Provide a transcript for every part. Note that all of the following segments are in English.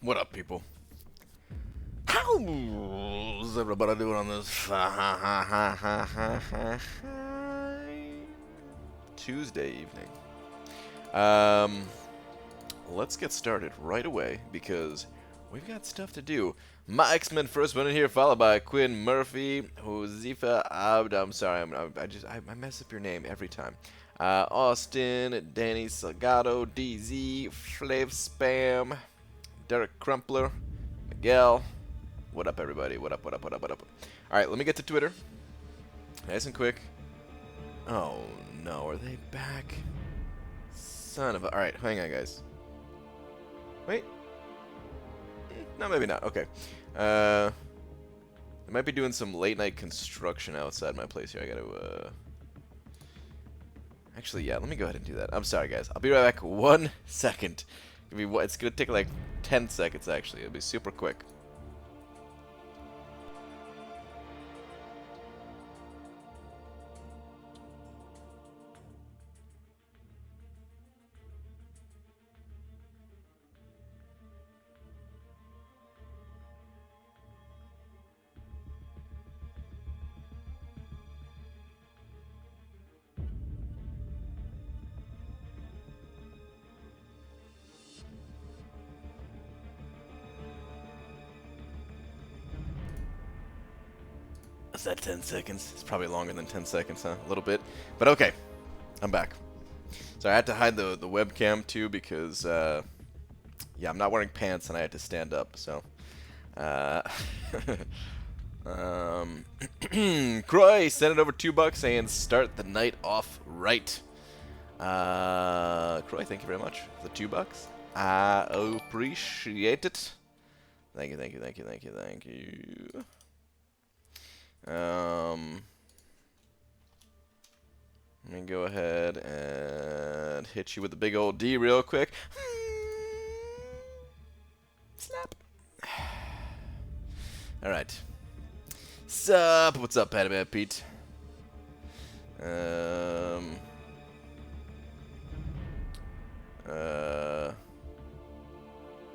What up, people? How's everybody doing on this Tuesday evening? Let's get started right away because we've got stuff to do. My X-Men first one in here, followed by Quinn Murphy, Josefa Abd. I'm sorry, I mess up your name every time. Austin, Danny Salgado, DZ, Flav Spam, Derek Crumpler, Miguel. What up, everybody? What up, what up, what up, what up? Alright, let me get to Twitter. Nice and quick. Oh, no. Are they back? Son of a... Alright, hang on, guys. Wait. No, maybe not. Okay. I might be doing some late-night construction outside my place here. I gotta, Actually, yeah, let me go ahead and do that. I'm sorry, guys. I'll be right back 1 second. It's gonna take like 10 seconds, actually. It'll be super quick. Is that 10 seconds? It's probably longer than 10 seconds, huh? A little bit. But okay, I'm back. So I had to hide the webcam too because, yeah, I'm not wearing pants and I had to stand up, so. Croy sent it over $2 saying start the night off right. Croy, thank you very much for the $2. I appreciate it. Thank you, thank you, thank you, thank you, thank you. Let me go ahead and hit you with the big old D real quick. Snap. Alright. Sup? What's up, Patty Pete?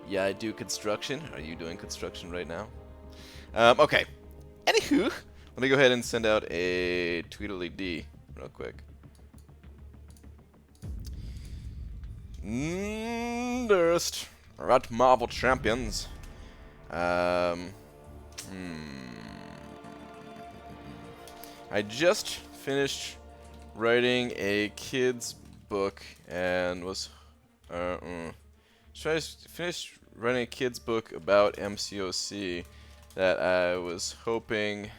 Yeah, I do construction. Are you doing construction right now? Okay. Anywho, let me go ahead and send out a Tweedledee D real quick. Durst. We're at Marvel Champions. I just finished writing a kid's book and was finished writing a kid's book about MCOC that I was hoping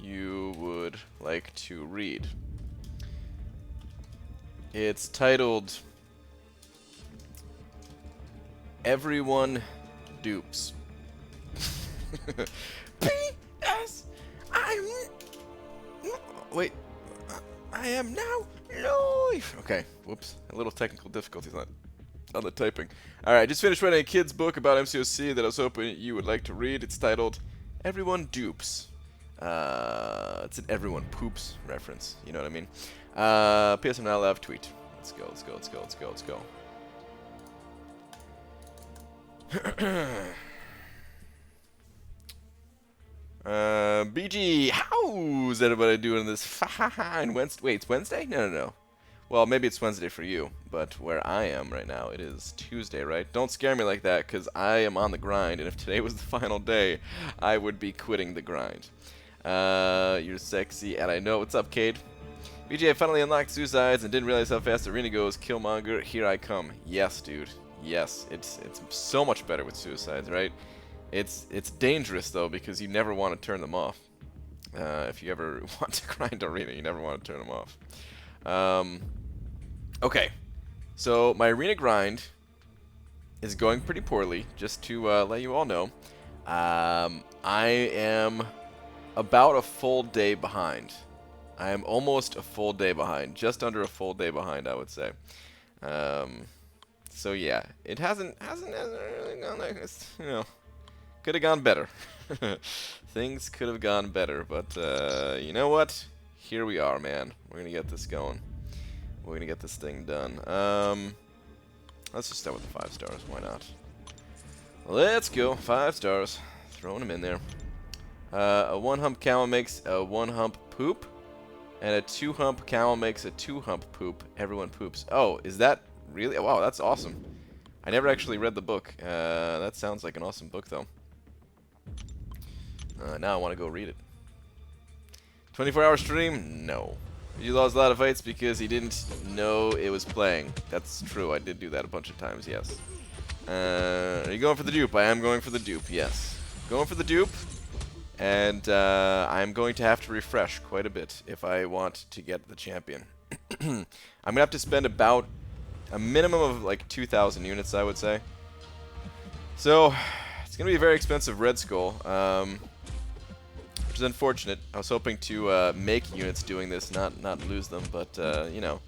you would like to read. It's titled Everyone Dupes. P.S. Wait. I am now live. Okay, whoops. A little technical difficulties on the typing. Alright, I just finished writing a kid's book about MCOC that I was hoping you would like to read. It's titled Everyone Dupes. It's an Everyone Poops reference. You know what I mean? P.S. I'm not allowed to tweet. Let's go, let's go, let's go, let's go, let's go. BG, how's everybody doing this fine Wednesday? Wait, it's Wednesday? No, no, no. Well, maybe it's Wednesday for you, but where I am right now, it is Tuesday, right? Don't scare me like that, because I am on the grind, and if today was the final day, I would be quitting the grind. You're sexy, and I know. What's up, Cade? BG, I finally unlocked Suicides and didn't realize how fast Arena goes. Killmonger, here I come. Yes, dude. Yes, it's so much better with Suicides, right? It's dangerous, though, because you never want to turn them off. If you ever want to grind Arena, you never want to turn them off. Okay, so my Arena grind is going pretty poorly, just to let you all know. I am about a full day behind. I am almost a full day behind, just under a full day behind, I would say. So yeah, it hasn't really gone like this, you know. Could have gone better. Things could have gone better, but you know what? Here we are, man. We're gonna get this going. We're gonna get this thing done. Let's just start with the 5 stars. Why not? Let's go. 5 stars. Throwing them in there. A 1-hump camel makes a 1-hump poop. And a 2-hump camel makes a 2-hump poop. Everyone poops. Oh, is that really? Wow, that's awesome. I never actually read the book. That sounds like an awesome book, though. Now I want to go read it. 24-hour stream? No. You lost a lot of fights because he didn't know it was playing. That's true. I did do that a bunch of times, yes. Are you going for the dupe? I am going for the dupe, yes. Going for the dupe. And I'm going to have to refresh quite a bit if I want to get the champion. I'm going to have to spend about a minimum of like 2,000 units, I would say. So, it's going to be a very expensive Red Skull, which is unfortunate. I was hoping to make units doing this, not lose them, but, you know.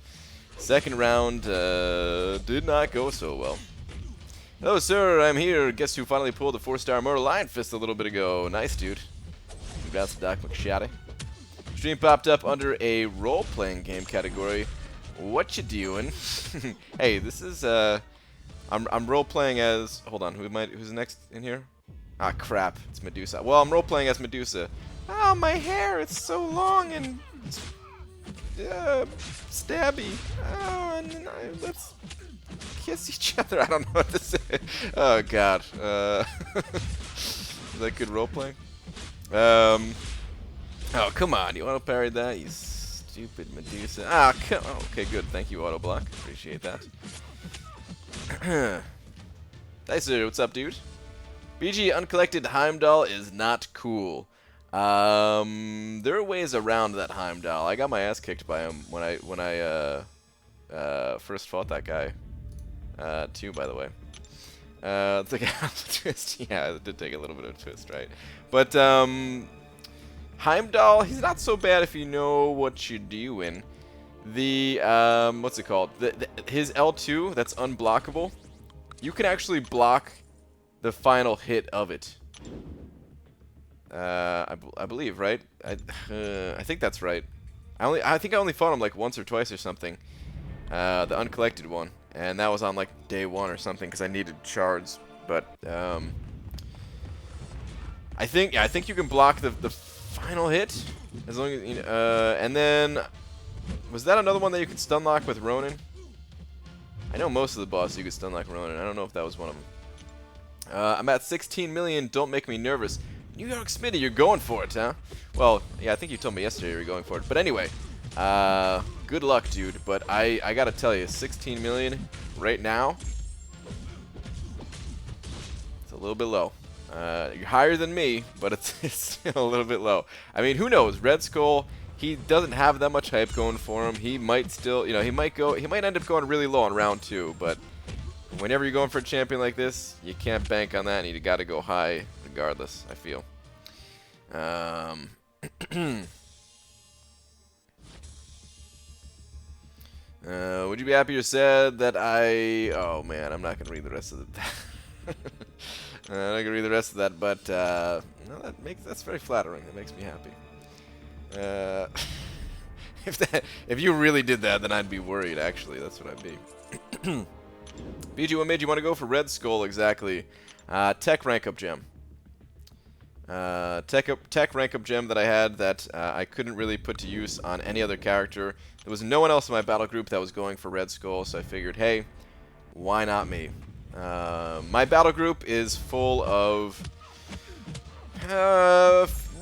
Second round did not go so well. Hello, sir, I'm here. Guess who finally pulled the 4-star Mortal Lion Fist a little bit ago? Nice, dude. Congrats to Doc McShatty. Stream popped up under a role-playing game category. What you doing? Hey, this is I'm role-playing as. Hold on, who's next in here? Ah, crap, it's Medusa. Well, I'm role-playing as Medusa. Oh, my hair, it's so long and stabby. Oh, and let's kiss each other. I don't know what to say. Oh God. Is that good role-playing? Oh, come on. You auto-parried that? You stupid Medusa. Ah, oh, okay, good. Thank you, Autoblock. Appreciate that. Hey, sir. What's up, dude? BG uncollected Heimdall is not cool. There are ways around that Heimdall. I got my ass kicked by him when I first fought that guy. Too, by the way. It's like a twist. Yeah, it did take a little bit of a twist, right? But, Heimdall, he's not so bad if you know what you're doing. The, what's it called? His L2, that's unblockable. You can actually block the final hit of it. I believe, right? I think that's right. I think I only fought him like once or twice or something. The uncollected one. And that was on like day 1 or something because I needed shards. But I think you can block the final hit as long as you know, and then was that another one that you could stun lock with Ronin? I know most of the bosses you could stun lock Ronin. I don't know if that was one of them. I'm at 16 million. Don't make me nervous. New York Smitty, you're going for it, huh? Well, yeah, I think you told me yesterday you were going for it. But anyway, good luck, dude. But I gotta tell you, 16 million right now, it's a little bit low. You're higher than me, but it's still a little bit low. I mean, who knows? Red Skull, he doesn't have that much hype going for him. He might still, you know, he might end up going really low on round 2. But whenever you're going for a champion like this, you can't bank on that, and you got to go high regardless, I feel. Would you be happy or sad that I... Oh, man, I'm not going to read the rest of the... I'm not going to read the rest of that, but no, that's very flattering. That makes me happy. If you really did that, then I'd be worried, actually. That's what I'd be. BG, what made you want to go for Red Skull exactly? Tech rank up gem. Tech rank up gem that I had that I couldn't really put to use on any other character. There was no one else in my battle group that was going for Red Skull, so I figured, hey, why not me? My battle group is full of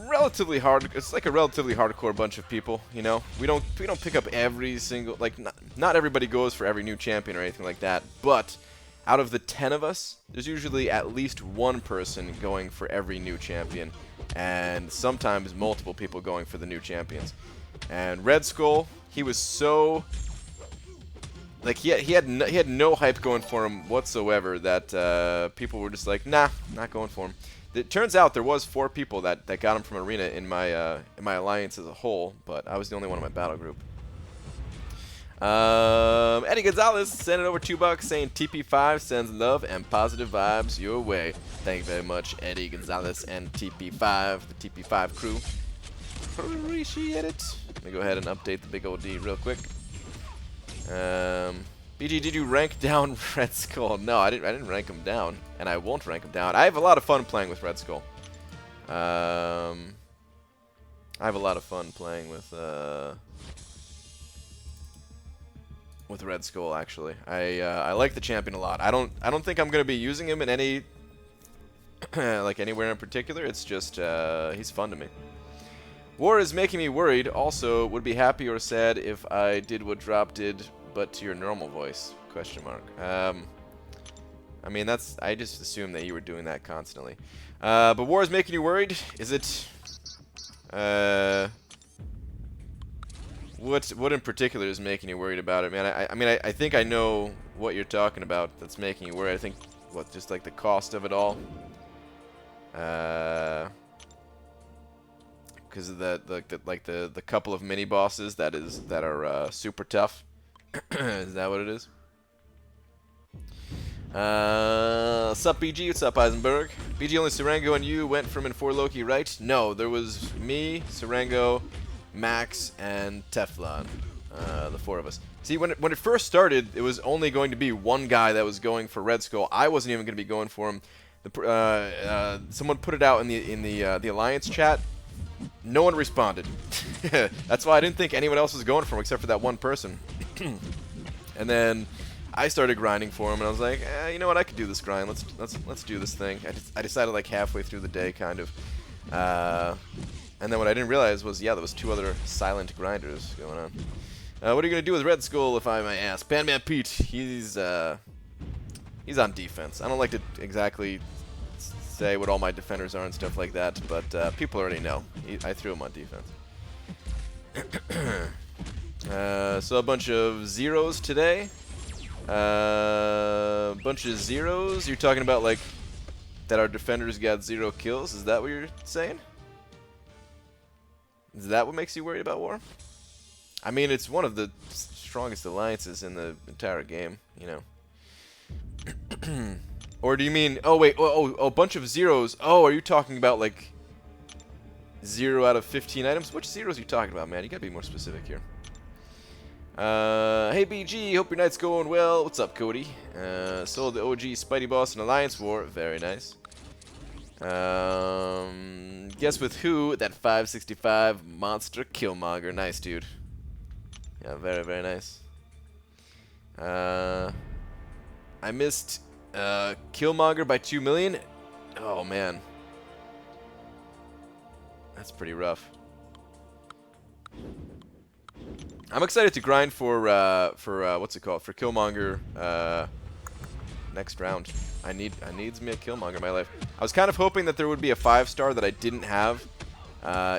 relatively hard. It's like a relatively hardcore bunch of people, you know. We don't pick up every single, like, not everybody goes for every new champion or anything like that, but out of the 10 of us, there's usually at least one person going for every new champion, and sometimes multiple people going for the new champions. And Red Skull, he was so, like, he had no hype going for him whatsoever that people were just like, nah, not going for him. It turns out there was 4 people that got him from Arena in my alliance as a whole, but I was the only one in my battle group. Eddie Gonzalez sending over $2 saying TP5 sends love and positive vibes your way. Thank you very much, Eddie Gonzalez and TP5, the TP5 crew. Appreciate it. Let me go ahead and update the big old D real quick. BG, did you rank down Red Skull? No, I didn't rank him down, and I won't rank him down. I have a lot of fun playing with Red Skull. I have a lot of fun playing with Red Skull. Actually, I like the champion a lot. I don't think I'm gonna be using him in any like anywhere in particular. It's just he's fun to me. War is making me worried. Also, would be happy or sad if I did what Drop did, but to your normal voice? Question mark. I mean, I just assumed that you were doing that constantly. But War is making you worried? Is it... what in particular is making you worried about it, man? I mean, I think I know what you're talking about that's making you worried. I think, what, just like the cost of it all? Because of the couple of mini bosses that are super tough. Is that what it is? What's up, BG? What's up, Eisenberg? BG, only Sarango and you went from Infor Loki, right? No, there was me, Sarango, Max, and Teflon. The four of us. See, when it first started, it was only going to be one guy that was going for Red Skull. I wasn't even going to be going for him. Someone put it out in the Alliance chat. No one responded. That's why I didn't think anyone else was going for him except for that one person. And then I started grinding for him, and I was like, you know what? I could do this grind. Let's do this thing. I decided like halfway through the day, kind of. And then what I didn't realize was, yeah, there was two other silent grinders going on. What are you gonna do with Red Skull, if I may ask? Panman Pete, he's on defense. I don't like to exactly say what all my defenders are and stuff like that, but people already know. I threw him on defense. So a bunch of zeros today. A bunch of zeros? You're talking about like that our defenders got 0 kills? Is that what you're saying? Is that what makes you worried about War? I mean, it's one of the strongest alliances in the entire game, you know. Or do you mean... Oh, wait. Oh, a bunch of zeros. Oh, are you talking about, like, 0 out of 15 items? Which zeros are you talking about, man? You gotta be more specific here. Hey, BG. Hope your night's going well. What's up, Cody? Sold the OG Spidey boss in Alliance War. Very nice. Guess with who? That 565 monster Killmonger. Nice, dude. Yeah, very, very nice. I missed Killmonger by 2 million. Oh, man. That's pretty rough. I'm excited to grind for what's it called? For Killmonger next round. I needs me a Killmonger in my life. I was kind of hoping that there would be a 5-star that I didn't have.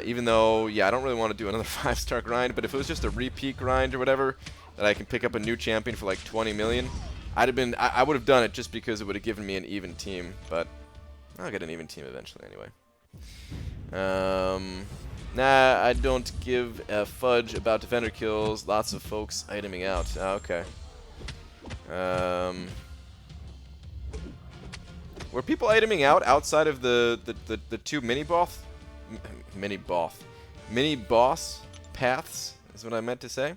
Even though, yeah, I don't really want to do another 5-star grind, but if it was just a repeat grind or whatever, that I can pick up a new champion for like 20 million, I would have done it just because it would have given me an even team, but I'll get an even team eventually anyway. Nah, I don't give a fudge about defender kills. Lots of folks iteming out. Oh, okay. Were people iteming out outside of the two mini boss paths is what I meant to say.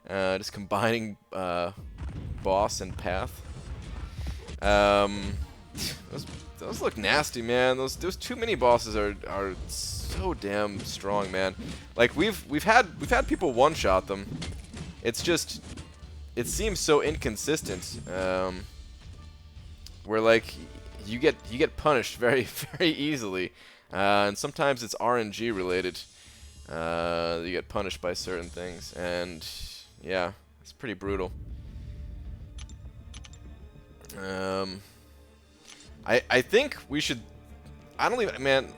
Just combining boss and path. Those look nasty, man. Those two mini bosses are so damn strong, man. Like we've had people one-shot them. It's just it seems so inconsistent. Where like you get punished very very easily, and sometimes it's RNG related. You get punished by certain things, and yeah, it's pretty brutal. I think we should. I don't even, man.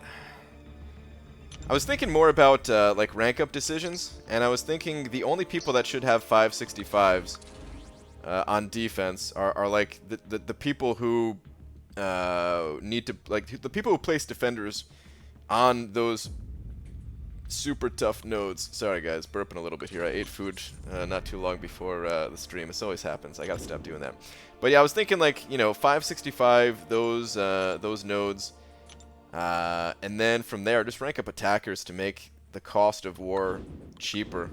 I was thinking more about like rank up decisions, and I was thinking the only people that should have 565s on defense are like the people who need to, like, the people who place defenders on those super tough nodes. Sorry guys, burping a little bit here. I ate food not too long before the stream. This always happens. I gotta stop doing that. But yeah, I was thinking like, you know, 565 those nodes, and then from there just rank up attackers to make the cost of war cheaper.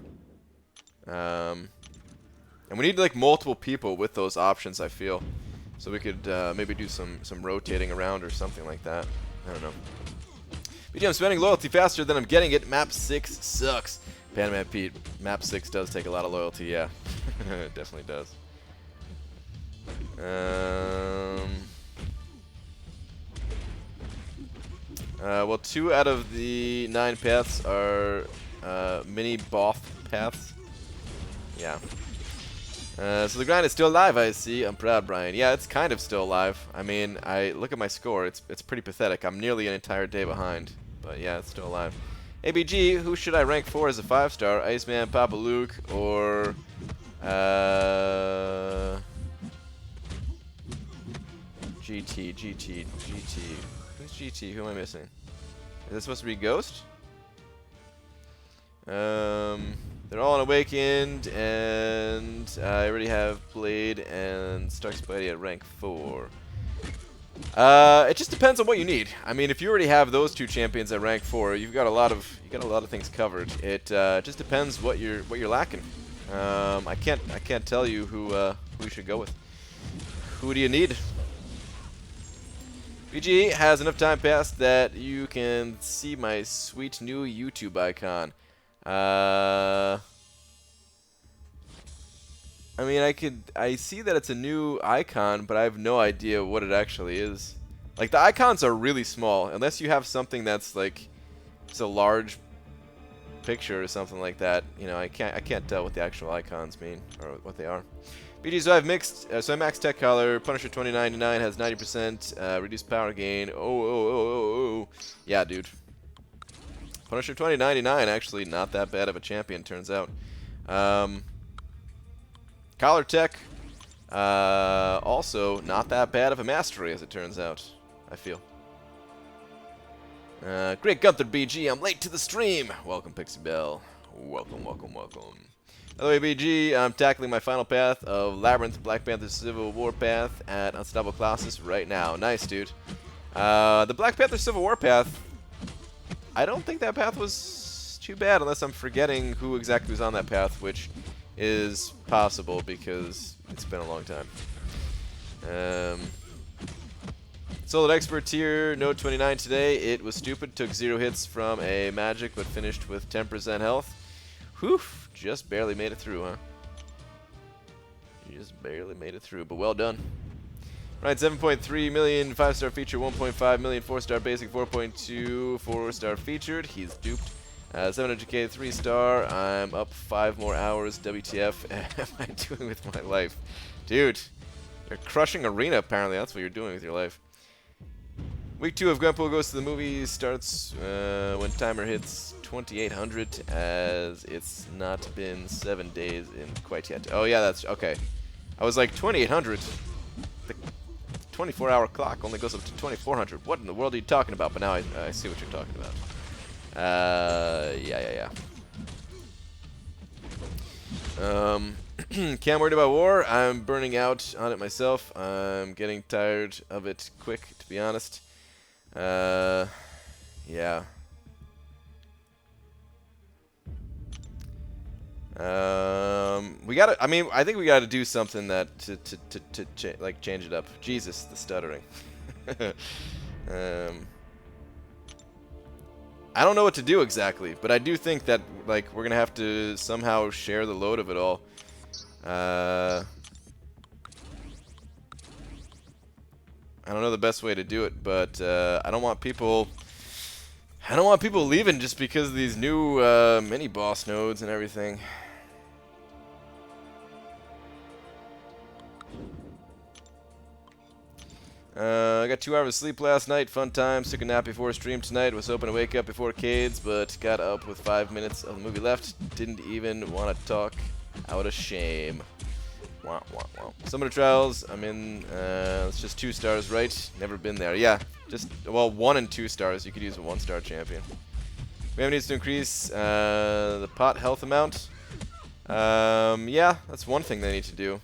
And we need like multiple people with those options, I feel. So we could maybe do some rotating around or something like that. I don't know. BG, I'm spending loyalty faster than I'm getting it. Map 6 sucks. Panaman Pete, Map 6 does take a lot of loyalty, yeah. It definitely does. Well, 2 out of the 9 paths are mini boss paths. Yeah. So the grind is still alive, I see. I'm proud, Brian. Yeah, it's kind of still alive. I mean, I look at my score. It's pretty pathetic. I'm nearly an entire day behind. But yeah, it's still alive. ABG, who should I rank for as a 5-star? Iceman, Papa Luke, or GT. Who's GT? Who am I missing? Is this supposed to be Ghost? They're all unawakened, and I already have Blade and Stark Spidey at rank 4. It just depends on what you need. I mean, if you already have those 2 champions at rank 4, you've got a lot of things covered. It just depends what you're lacking. I can't tell you who you should go with. Who do you need? BG has enough time passed that you can see my sweet new YouTube icon. I mean, I see that it's a new icon, but I have no idea what it actually is. Like, the icons are really small, unless you have something that's like, it's a large picture or something like that. You know, I can't tell what the actual icons mean, or what they are. BG, so I've mixed, so I maxed Tech Collar, Punisher 2099 has 90%, reduced power gain, oh. Yeah, dude. Punisher 2099, actually not that bad of a champion, turns out. Collar Tech, also not that bad of a mastery, as it turns out, I feel. Great Gunther BG, I'm late to the stream. Welcome, Pixie Bell. Welcome. By the way, BG, I'm tackling my final path of Labyrinth, Black Panther Civil War path at Unstoppable Colossus right now. Nice, dude. The Black Panther Civil War path, I don't think that path was too bad, unless I'm forgetting who exactly was on that path, which is possible because it's been a long time. Solid Expert tier, Note 29 today. It was stupid, took 0 hits from a magic, but finished with 10% health. Whew, just barely made it through, huh? Just barely made it through, but well done. Right, 7.3 million 5-star feature, 1.5 million 4-star basic, 4.2 4-star featured. He's duped. 700k 3-star. I'm up 5 more hours. WTF am I doing with my life? Dude, you're crushing arena apparently. That's what you're doing with your life. Week 2 of Gwenpool Goes to the Movies starts when timer hits 2800, as it's not been 7 days in quite yet. Oh yeah, that's okay. I was like 2800. The 24-hour clock only goes up to 2400. What in the world are you talking about? But now I see what you're talking about. Yeah. Can't worry about war. I'm burning out on it myself. I'm getting tired of it quick, to be honest. Yeah. We gotta. I mean, I think we gotta do something that to like change it up. Jesus, the stuttering. I don't know what to do exactly, but I do think that like we're gonna have to somehow share the load of it all. I don't know the best way to do it, but I don't want people leaving just because of these new mini boss nodes and everything. I got 2 hours of sleep last night. Fun times. Took a nap before stream tonight. Was hoping to wake up before Cades, but got up with 5 minutes of the movie left. Didn't even want to talk. Out of shame. Wow. Summoner Trials. I'm in. It's just 2 stars, right? Never been there. Yeah. Just, well, 1 and 2 stars. You could use a 1-star champion. We have needs to increase the pot health amount. Yeah, that's one thing they need to do.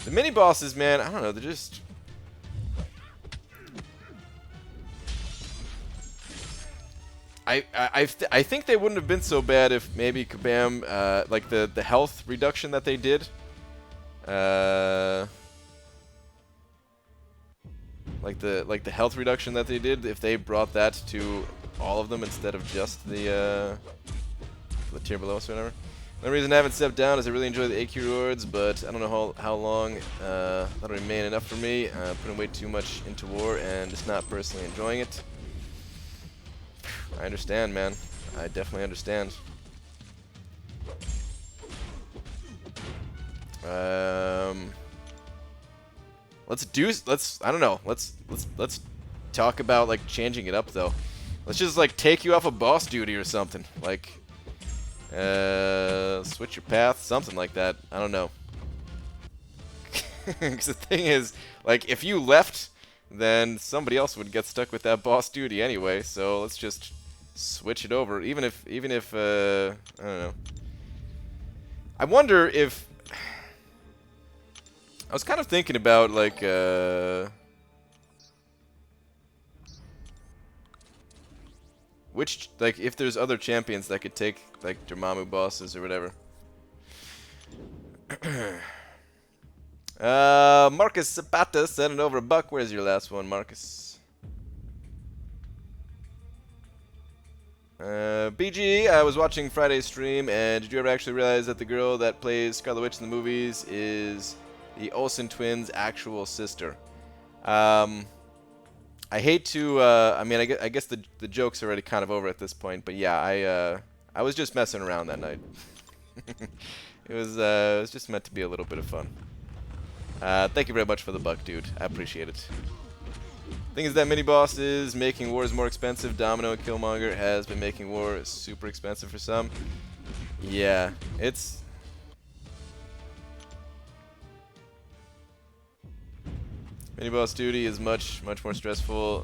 The mini bosses, man, I don't know. They're just. I think they wouldn't have been so bad if maybe Kabam, like the health reduction that they did Like the health reduction that they did, if they brought that to all of them instead of just the tier below us or whatever. The reason I haven't stepped down is I really enjoy the AQ rewards, but I don't know how long that'll remain enough for me. Putting way too much into war and just not personally enjoying it. I understand, man. I definitely understand. I don't know. Let's talk about like changing it up though. Let's just like take you off of boss duty or something. Like switch your path, something like that. I don't know. Because the thing is, like, if you left, then somebody else would get stuck with that boss duty anyway. So let's just switch it over. Even if I don't know. I wonder if I was kind of thinking about like which, like, if there's other champions that could take, like, Dormammu bosses or whatever. Marcus Zapata sending over $1. Where's your last one, Marcus? BG, I was watching Friday's stream, and did you ever actually realize that the girl that plays Scarlet Witch in the movies is the Olsen twins' actual sister? I hate to, I mean, I guess the joke's already kind of over at this point, but yeah, I was just messing around that night. It was just meant to be a little bit of fun. Thank you very much for the $1, dude. I appreciate it. Thing is that mini-boss is making wars more expensive. Domino and Killmonger has been making war super expensive for some. Yeah, it's... Mini-boss duty is much more stressful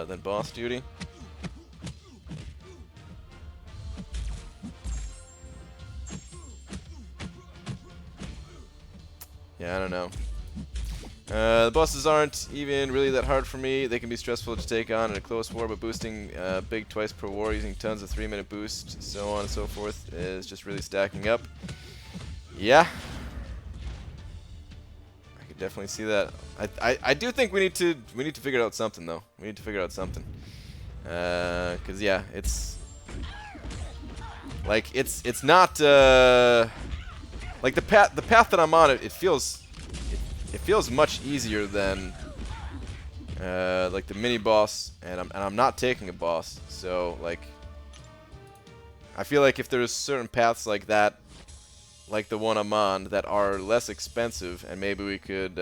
than boss duty. Yeah, I don't know. The bosses aren't even really that hard for me. They can be stressful to take on in a close war, but boosting big twice per war using tons of 3-minute boost, so on and so forth, is just really stacking up. Yeah. I could definitely see that. I do think we need to figure out something though. We need to figure out something. 'Cause yeah, it's like it's not like the path that I'm on, it feels much easier than like the mini boss, and I'm not taking a boss, so like I feel like if there's certain paths like that, like the one I'm on, that are less expensive, and maybe we could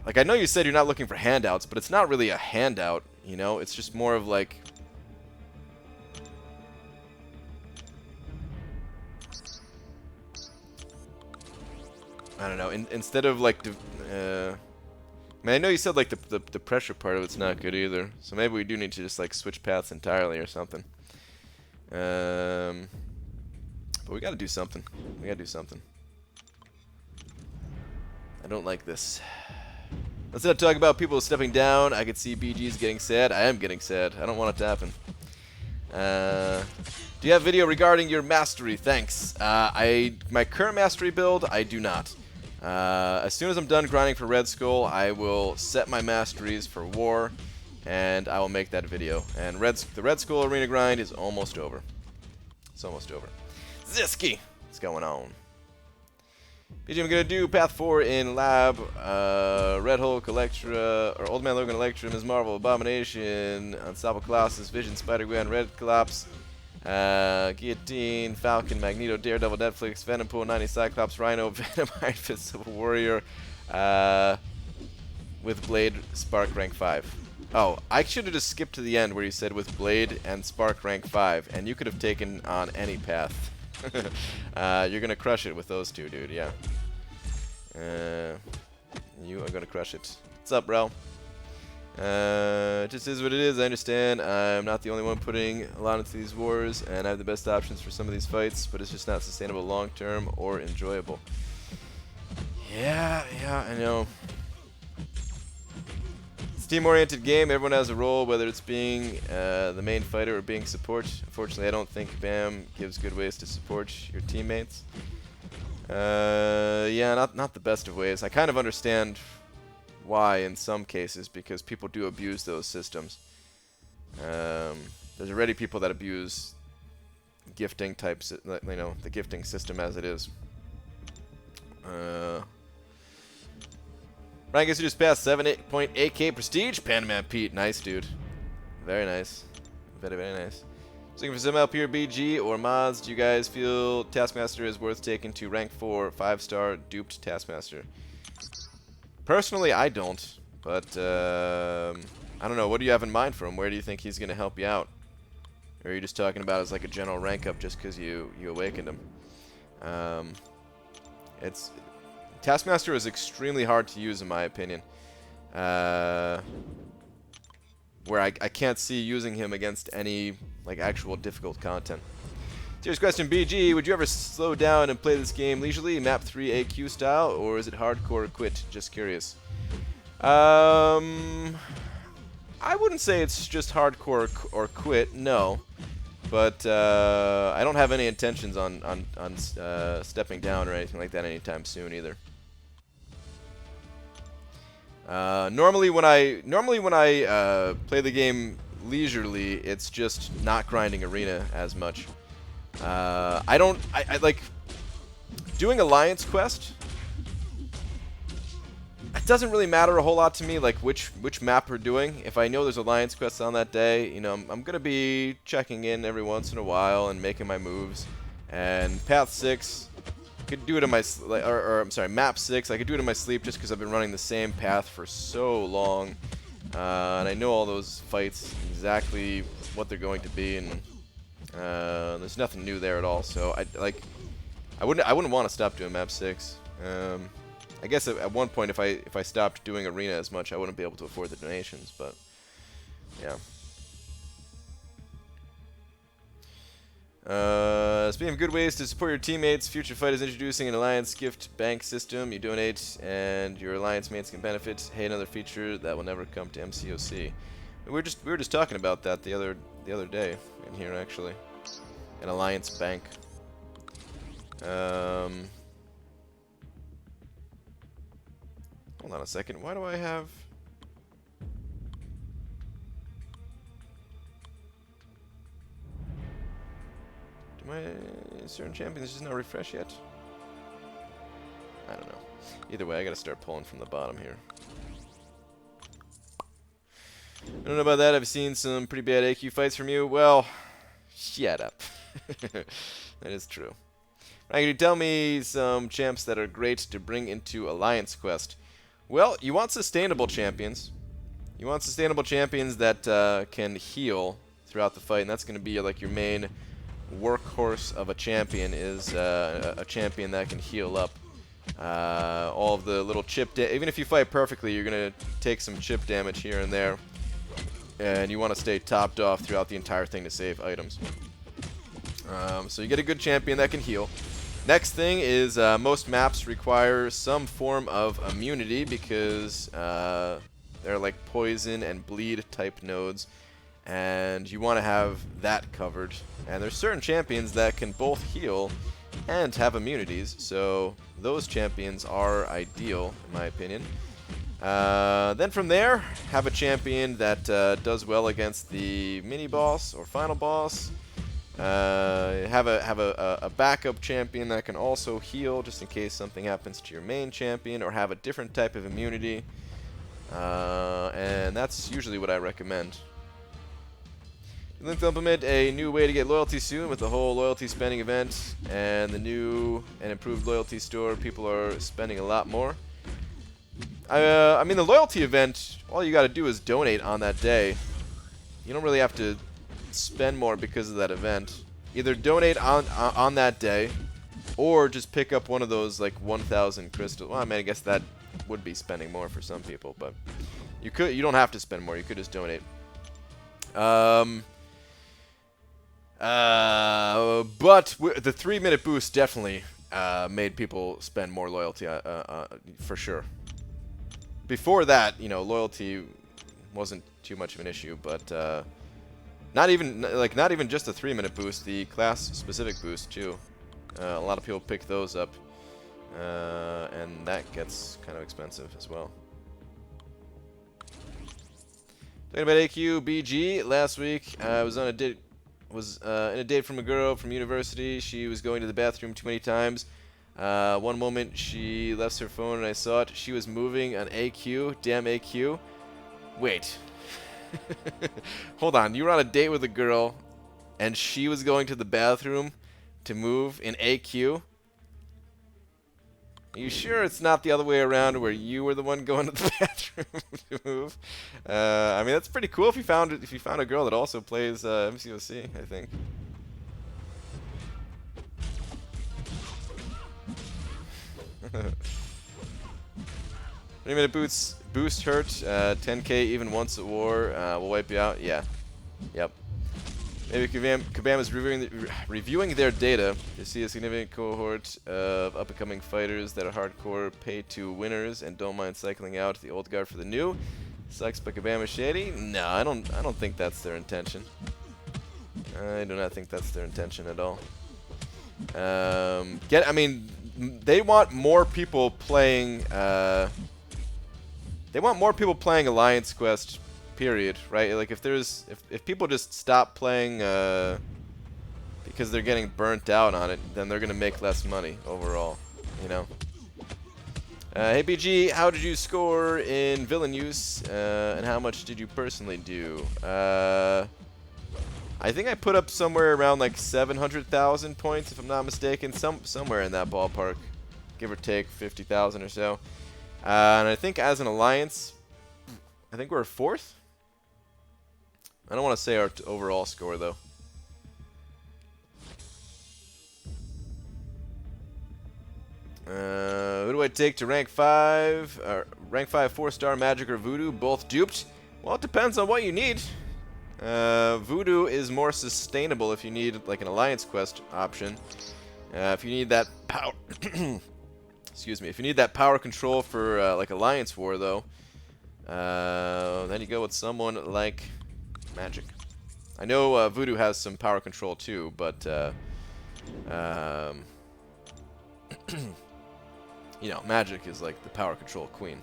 like, I know you said you're not looking for handouts, but it's not really a handout, you know? It's just more of like... I don't know, instead of like... I mean, I know you said like the pressure part of it's not good either, so maybe we do need to just like switch paths entirely or something. But we gotta do something. We gotta do something. I don't like this. Let's not talk about people stepping down. I could see BG's getting sad. I am getting sad. I don't want it to happen. Do you have video regarding your mastery? Thanks. My current mastery build, I do not. As soon as I'm done grinding for Red Skull, I will set my masteries for war, and I will make that video. And the Red Skull arena grind is almost over. It's almost over. Ziski, what's going on? BG, I'm gonna do Path 4 in Lab, Red Hulk, Elektra, or Old Man Logan, Elektra, Ms. Marvel, Abomination, Unstoppable Colossus, Vision, Spider-Gwen, Red Collapse, Guillotine, Falcon, Magneto, Daredevil, Netflix, Venom Pool, 90, Cyclops, Rhino, Venom, Iron Fist, Civil Warrior, with Blade, Spark, rank 5. Oh, I should have just skipped to the end where you said with Blade and Spark, rank 5, and you could have taken on any path. You're gonna crush it with those two, dude, yeah. You are gonna crush it. What's up, bro? It just is what it is, I understand. I'm not the only one putting a lot into these wars, and I have the best options for some of these fights, but it's just not sustainable long-term or enjoyable. Yeah, I know. It's a team-oriented game. Everyone has a role, whether it's being the main fighter or being support. Unfortunately, I don't think BAM gives good ways to support your teammates. Yeah, not the best of ways. I kind of understand why in some cases, because people do abuse those systems. There's already people that abuse gifting types, you know, the gifting system as it is. Ryan gets you just passed 7.8k prestige. Panaman Pete, nice dude, very nice, very nice. Just looking for some help here, BG or mods. Do you guys feel Taskmaster is worth taking to rank 4, 5-star duped Taskmaster? Personally, I don't, but I don't know. What do you have in mind for him? Where do you think he's going to help you out? Or are you just talking about as like a general rank up just because you awakened him? Taskmaster is extremely hard to use in my opinion. Where I can't see using him against any like actual difficult content. Serious question, BG, would you ever slow down and play this game leisurely, map 3 AQ style, or is it hardcore quit? Just curious. I wouldn't say it's just hardcore or quit, no. But I don't have any intentions on stepping down or anything like that anytime soon either. Normally when I play the game leisurely, it's just not grinding arena as much. I like doing Alliance quest. It doesn't really matter a whole lot to me, like which map we're doing. If I know there's Alliance quests on that day, you know, I'm gonna be checking in every once in a while and making my moves. And Path 6, could do it in my I'm sorry, Map 6. I could do it in my sleep just because I've been running the same path for so long, and I know all those fights exactly what they're going to be, and there's nothing new there at all. So I wouldn't want to stop doing Map 6. I guess at one point, if I stopped doing arena as much, I wouldn't be able to afford the donations. But yeah. Speaking of good ways to support your teammates, Future Fight is introducing an Alliance gift bank system. You donate, and your Alliance mates can benefit. Hey, another feature that will never come to MCOC. We were just talking about that the other day in here actually. An Alliance bank. Hold on a second. Why do I have? Do my certain champions just not refresh yet? I don't know. Either way, I gotta start pulling from the bottom here. I don't know about that. I've seen some pretty bad AQ fights from you. Well, shut up. That is true. Right, can you tell me some champs that are great to bring into Alliance Quest? Well, you want sustainable champions. You want sustainable champions that can heal throughout the fight, and that's going to be like your main workhorse of a champion is a champion that can heal up. All of the little chip even if you fight perfectly, you're going to take some chip damage here and there, and you want to stay topped off throughout the entire thing to save items. So you get a good champion that can heal. Next thing is most maps require some form of immunity because they're like poison and bleed type nodes, and you want to have that covered. And there's certain champions that can both heal and have immunities, so those champions are ideal in my opinion. Then from there, have a champion that does well against the mini boss or final boss. Have a backup champion that can also heal just in case something happens to your main champion, or have a different type of immunity, and that's usually what I recommend. You'll implement a new way to get loyalty soon with the whole loyalty spending event and the new and improved loyalty store. People are spending a lot more. I mean, the loyalty event, all you got to do is donate on that day. You don't really have to spend more because of that event. Either donate on that day, or just pick up one of those like 1,000 crystals. Well, I mean, I guess that would be spending more for some people, but you don't have to spend more. You could just donate. But the 3-minute boost definitely made people spend more loyalty for sure. Before that, you know, loyalty wasn't too much of an issue, but not even just a 3-minute boost, the class-specific boost too. A lot of people pick those up. and that gets kind of expensive as well. Talking about AQ BG, last week I was on a date, in a date from a girl from university. She was going to the bathroom too many times. One moment she left her phone and I saw it. She was moving on AQ. Damn AQ. Wait. Hold on. You were on a date with a girl and she was going to the bathroom to move in AQ? Are you sure it's not the other way around where you were the one going to the bathroom to move? I mean, that's pretty cool if you found a girl that also plays MCOC, I think. 3-minute boost hurt. 10k even once at war. We'll wipe you out. Yeah. Yep. Maybe Kabam is reviewing their data to see a significant cohort of up-and-coming fighters that are hardcore pay-to winners and don't mind cycling out the old guard for the new. Sucks, but Kabam is shady. No, I don't think that's their intention. I do not think that's their intention at all. I mean, they want more people playing. They want more people playing Alliance Quest. Period. Right? Like if people just stop playing because they're getting burnt out on it, then they're gonna make less money overall. You know. Hey BG, how did you score in villain use, and how much did you personally do? I think I put up somewhere around like 700,000 points, if I'm not mistaken, somewhere in that ballpark, give or take 50,000 or so. And I think as an alliance, I think we're fourth. I don't want to say our overall score though. Who do I take to rank 5? Rank 5 4-star Magic or Voodoo? Both duped? Well, it depends on what you need. Voodoo is more sustainable if you need like an Alliance Quest option. If you need that power, excuse me. If you need that power control for like Alliance War, though, then you go with someone like Magic. I know Voodoo has some power control too, but you know, Magic is like the power control queen.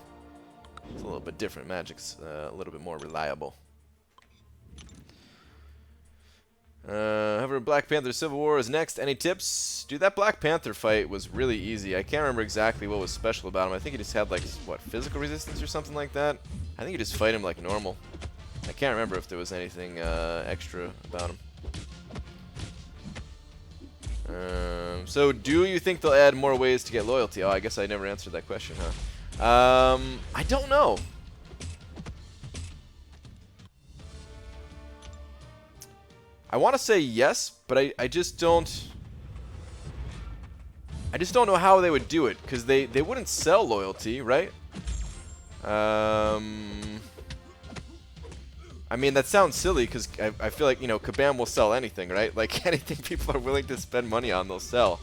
It's a little bit different. Magic's a little bit more reliable. However, Black Panther Civil War is next. Any tips? Dude, that Black Panther fight was really easy. I can't remember exactly what was special about him. I think he just had, like, what, physical resistance or something like that? I think you just fight him like normal. I can't remember if there was anything extra about him. So, do you think they'll add more ways to get loyalty? Oh, I guess I never answered that question, huh? I don't know. I want to say yes, but I just don't. I just don't know how they would do it, because they wouldn't sell loyalty, right? I mean, that sounds silly, because I feel like, you know, Kabam will sell anything, right? Like, anything people are willing to spend money on, they'll sell.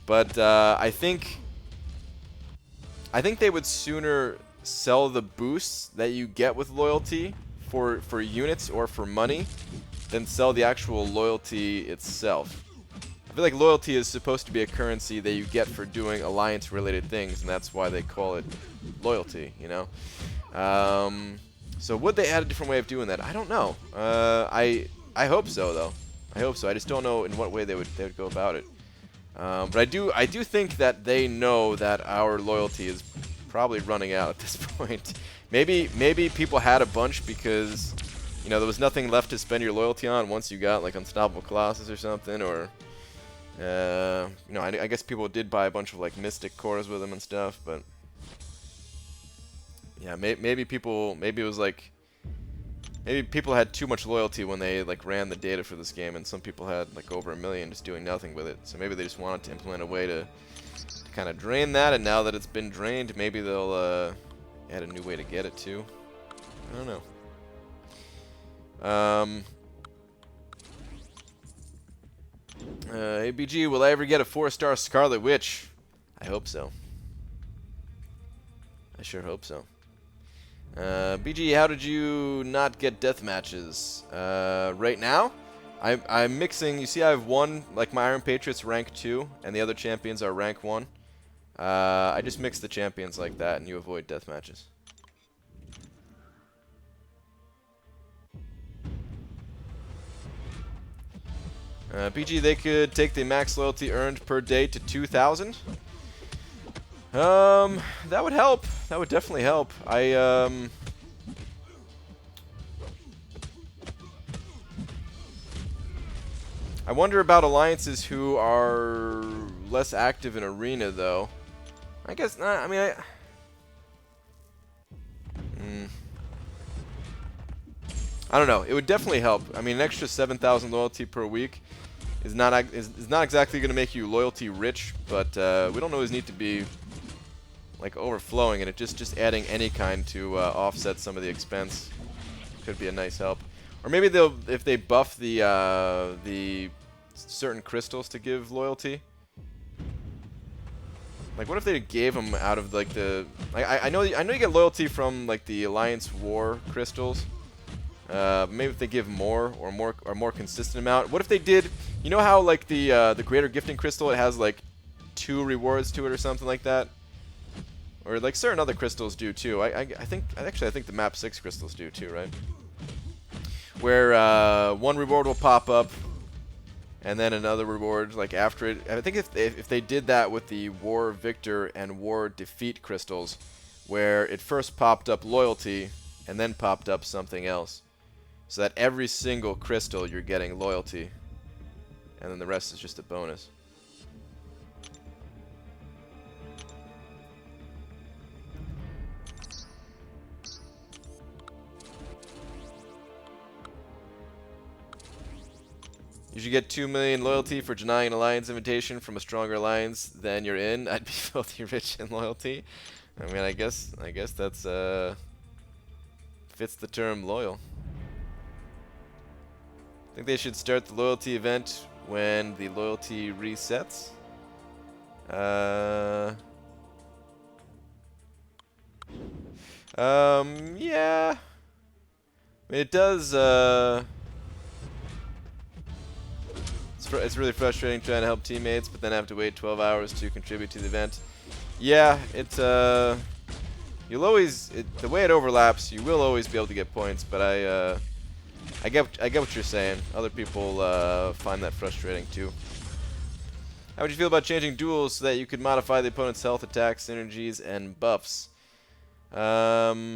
But I think they would sooner sell the boosts that you get with loyalty for units or for money than sell the actual loyalty itself. I feel like loyalty is supposed to be a currency that you get for doing alliance-related things, and that's why they call it loyalty, you know? So would they add a different way of doing that? I don't know. I hope so, though. I hope so. I just don't know in what way they would go about it. But I do think that they know that our loyalty is probably running out at this point. Maybe people had a bunch because, you know, there was nothing left to spend your loyalty on once you got like Unstoppable Colossus or something, or you know, I guess people did buy a bunch of like Mystic cores with them and stuff, but yeah, maybe it was like, maybe people had too much loyalty when they like ran the data for this game, and some people had like over 1 million just doing nothing with it. So maybe they just wanted to implement a way to kind of drain that, and now that it's been drained, maybe they'll add a new way to get it too. I don't know. ABG, will I ever get a 4-star Scarlet Witch? I hope so. I sure hope so. BG, how did you not get death matches? Right now, I'm mixing. You see, I have one, like my Iron Patriot's rank 2, and the other champions are rank 1. I just mix the champions like that, and you avoid death matches. PG, they could take the max loyalty earned per day to 2,000. That would help. That would definitely help. I wonder about alliances who are less active in arena, though. I guess not. I mean, I don't know. It would definitely help. I mean, an extra 7,000 loyalty per week is not exactly going to make you loyalty rich, but we don't always need to be like overflowing in it. Just adding any kind to offset some of the expense could be a nice help. Or maybe if they buff the certain crystals to give loyalty. Like, what if they gave them out of like the? I know you get loyalty from like the Alliance War crystals. Maybe if they give more or more consistent amount. What if they did? You know how like the Creator Gifting Crystal, it has like 2 rewards to it or something like that, or like certain other crystals do too. I think the Map 6 crystals do too, right? Where 1 reward will pop up, and then another reward like after it. I think if they did that with the War Victor and War Defeat crystals, where it first popped up loyalty and then popped up something else, so that every single crystal you're getting loyalty, and then the rest is just a bonus. You should get 2 million loyalty for denying an alliance invitation from a stronger alliance than you're in. I'd be filthy rich in loyalty. I mean, I guess that's fits the term loyal. I think they should start the loyalty event when the loyalty resets. Yeah. I mean, it does. It's really frustrating trying to help teammates, but then have to wait 12 hours to contribute to the event. Yeah, you'll always, the way it overlaps, you will always be able to get points, but I get what you're saying. Other people find that frustrating too. How would you feel about changing duels so that you could modify the opponent's health, attacks, synergies, and buffs? I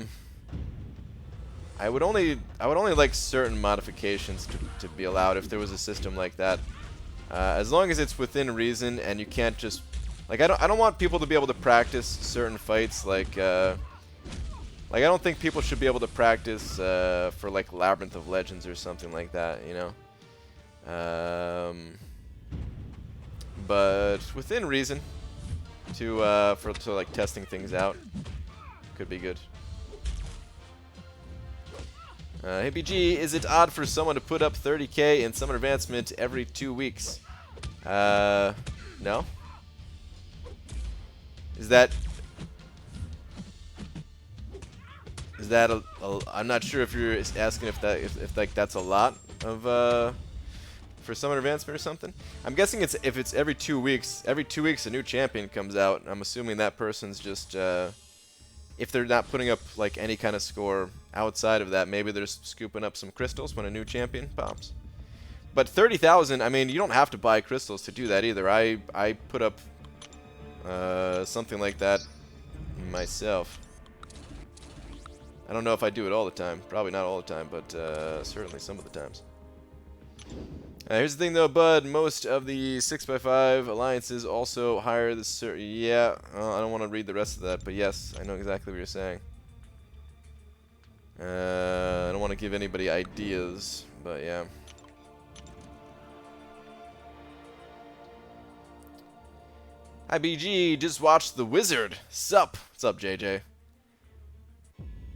would only like certain modifications to be allowed if there was a system like that. As long as it's within reason and you can't just like I don't want people to be able to practice certain fights like I don't think people should be able to practice for like Labyrinth of Legends or something like that, you know. But within reason for like testing things out could be good. Hey BG, is it odd for someone to put up 30k in Summer Advancement every 2 weeks? No. Is that I'm not sure if you're asking if like that's a lot of for Summer Advancement or something. I'm guessing if it's every 2 weeks. Every 2 weeks a new champion comes out. I'm assuming that person's just if they're not putting up like any kind of score outside of that, maybe they're just scooping up some crystals when a new champion pops. But 30,000, I mean, you don't have to buy crystals to do that either. I put up something like that myself. I don't know if I do it all the time. Probably not all the time, but certainly some of the times. Here's the thing though, bud. Most of the 6x5 alliances also hire the yeah, I don't want to read the rest of that, but yes, I know exactly what you're saying. I don't want to give anybody ideas, but yeah. Hi BG, just watched The Wizard. Sup? What's up, JJ?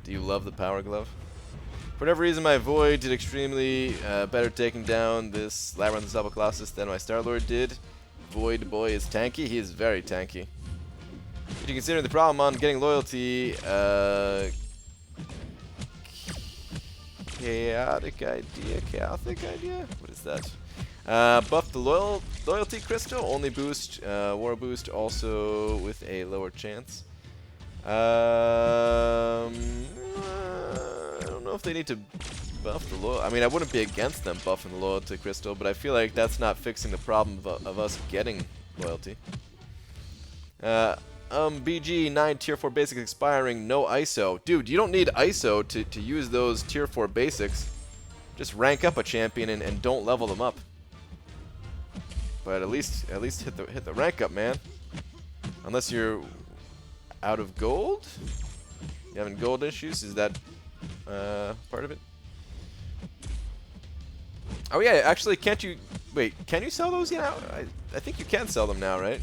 Do you love the Power Glove? For whatever reason, my Void did extremely better taking down this Labyrinth of Colossus than my Star-Lord did. Void boy is tanky. He is very tanky. Did you consider the problem on getting loyalty? Chaotic idea? What is that? Buff the loyalty crystal, only boost, war boost also with a lower chance. I don't know if they need to buff the loyalty. I mean, I wouldn't be against them buffing the loyalty crystal, but I feel like that's not fixing the problem of us getting loyalty. BG 9 tier 4 basics expiring, no ISO. Dude, you don't need ISO to use those tier 4 basics. Just rank up a champion and don't level them up. But at least hit the rank up, man. Unless you're out of gold? You having gold issues? Is that part of it? Oh yeah, actually, can't you... Wait, can you sell those now? I think you can sell them now, right?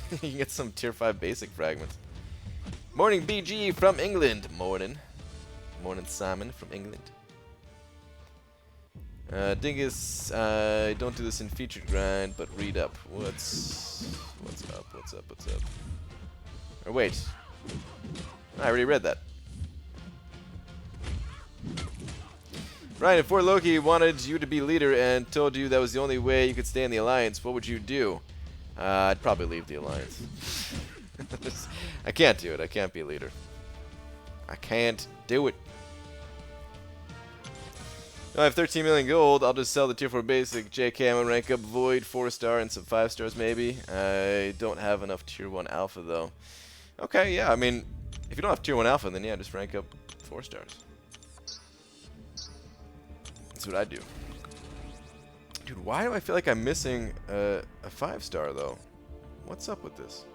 You can get some tier 5 basic fragments. Morning BG from England. Morning. Morning Simon from England. Dingus, don't do this in featured grind, but read up. What's up? Or wait. I already read that. Ryan, if Loki wanted you to be leader and told you that was the only way you could stay in the Alliance, what would you do? I'd probably leave the Alliance. I can't do it. I can't be a leader. I can't do it. I have 13 million gold. I'll just sell the tier 4 basic. JK, I'm gonna rank up Void, 4-star, and some 5 stars maybe. I don't have enough tier 1 alpha though. Okay, yeah, I mean, if you don't have tier 1 alpha, then yeah, just rank up 4 stars. That's what I do. Dude, why do I feel like I'm missing a 5-star though? What's up with this?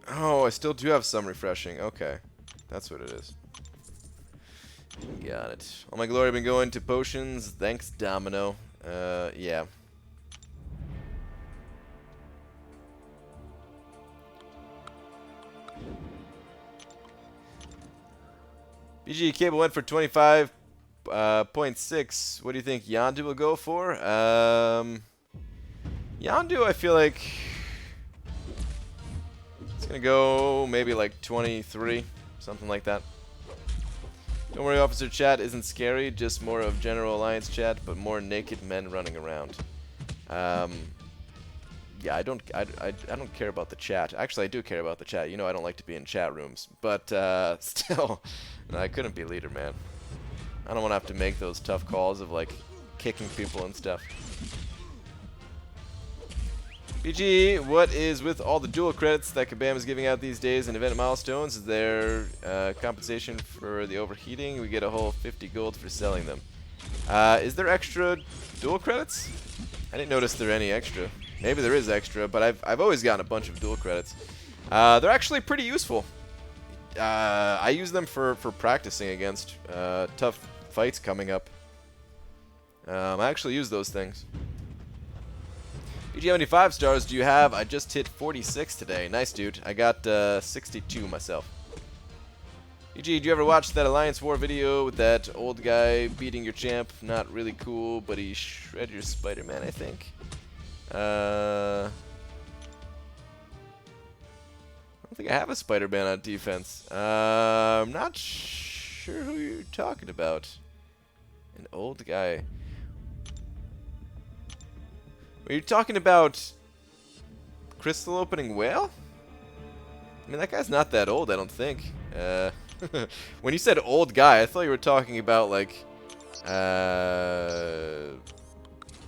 Oh, I still do have some refreshing. Okay. That's what it is. Got it. All my glory been going to potions. Thanks, Domino. Yeah. BG Cable went for 25.6. What do you think Yondu will go for? Yondu, I feel like it's gonna go maybe like 23. Something like that. Don't worry, officer chat isn't scary, just more of general alliance chat, but more naked men running around. Yeah, I don't care about the chat. Actually, I do care about the chat. You know, I don't like to be in chat rooms, but still, no, I couldn't be leader, man. I don't want to have to make those tough calls of like kicking people and stuff. BG, what is with all the dual credits that Kabam is giving out these days in event milestones? Is there compensation for the overheating? We get a whole 50 gold for selling them. Is there extra dual credits? I didn't notice there any extra. Maybe there is extra, but I've always gotten a bunch of dual credits. They're actually pretty useful. I use them for practicing against tough fights coming up. I actually use those things. BG, how many 5 stars do you have? I just hit 46 today. Nice, dude. I got 62 myself. BG, do you ever watch that Alliance War video with that old guy beating your champ? Not really cool, but he shredded your Spider-Man, I think. I don't think I have a Spider-Man on defense. I'm not sure who you're talking about. An old guy. Are you talking about Crystal Opening Whale? I mean, that guy's not that old, I don't think. When you said old guy, I thought you were talking about, like,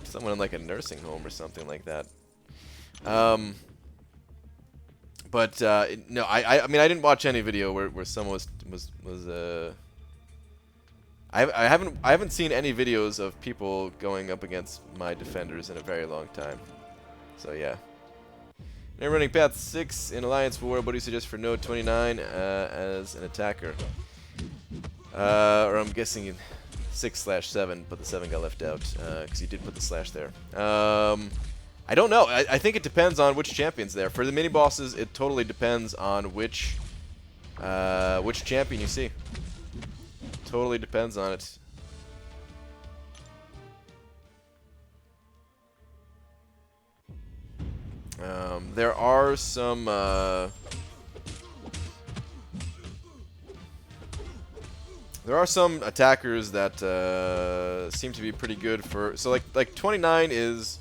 someone in, like, a nursing home or something like that. No, I mean, I didn't watch any video where someone was I haven't seen any videos of people going up against my defenders in a very long time. So yeah. Now running path 6 in Alliance War. What do you suggest for node 29 as an attacker? Or I'm guessing 6/7, but the 7 got left out because you did put the slash there. I don't know. I think it depends on which champion's there. For the mini bosses, it totally depends on which champion you see. Totally depends on it. There are some There are some attackers that seem to be pretty good for... So, like 29 is...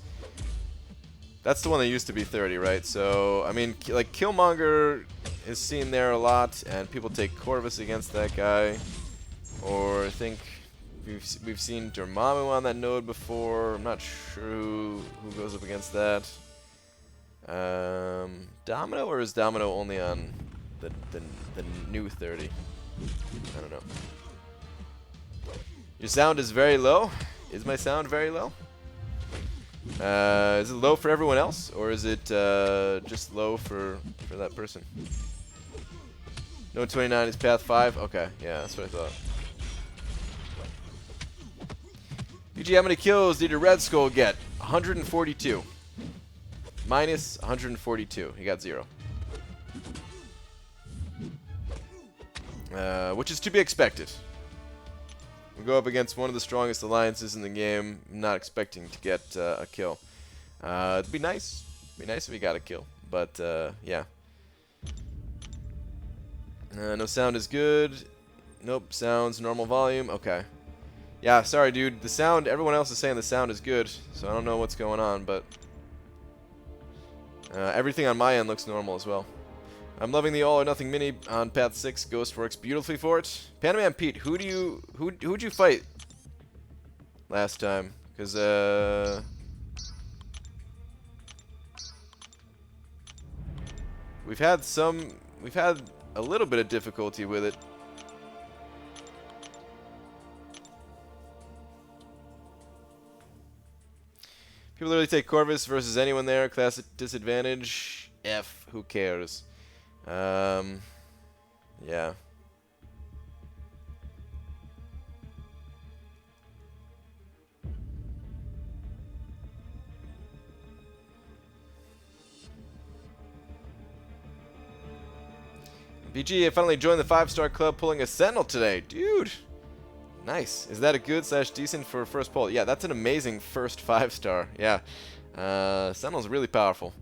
That's the one that used to be 30, right? So, I mean, like, Killmonger is seen there a lot, and people take Corvus against that guy. Or I think we've seen Dormammu on that node before. I'm not sure who goes up against that. Domino, or is Domino only on the new 30? I don't know. Your sound is very low. Is my sound very low? Is it low for everyone else, or is it just low for that person? Node 29 is path 5? Okay, yeah, that's what I thought. BG, how many kills did your Red Skull get? 142. Minus 142. He got 0. Which is to be expected. We go up against one of the strongest alliances in the game. I'm not expecting to get a kill. It'd be nice. It'd be nice if we got a kill. But, yeah. No sound is good. Nope, sounds normal volume. Okay. Yeah, sorry, dude. The sound, everyone else is saying the sound is good. So I don't know what's going on, but... everything on my end looks normal as well. I'm loving the All or Nothing Mini on Path 6. Ghost works beautifully for it. Panaman Pete, who'd you fight last time? Because we've had a little bit of difficulty with it. People literally take Corvus versus anyone there. Class disadvantage. F. Who cares? Yeah. BG, I finally joined the 5-star club pulling a Sentinel today. Dude! Nice. Is that a good / decent for first pull? Yeah, that's an amazing first 5-star. Yeah. Sentinel's really powerful.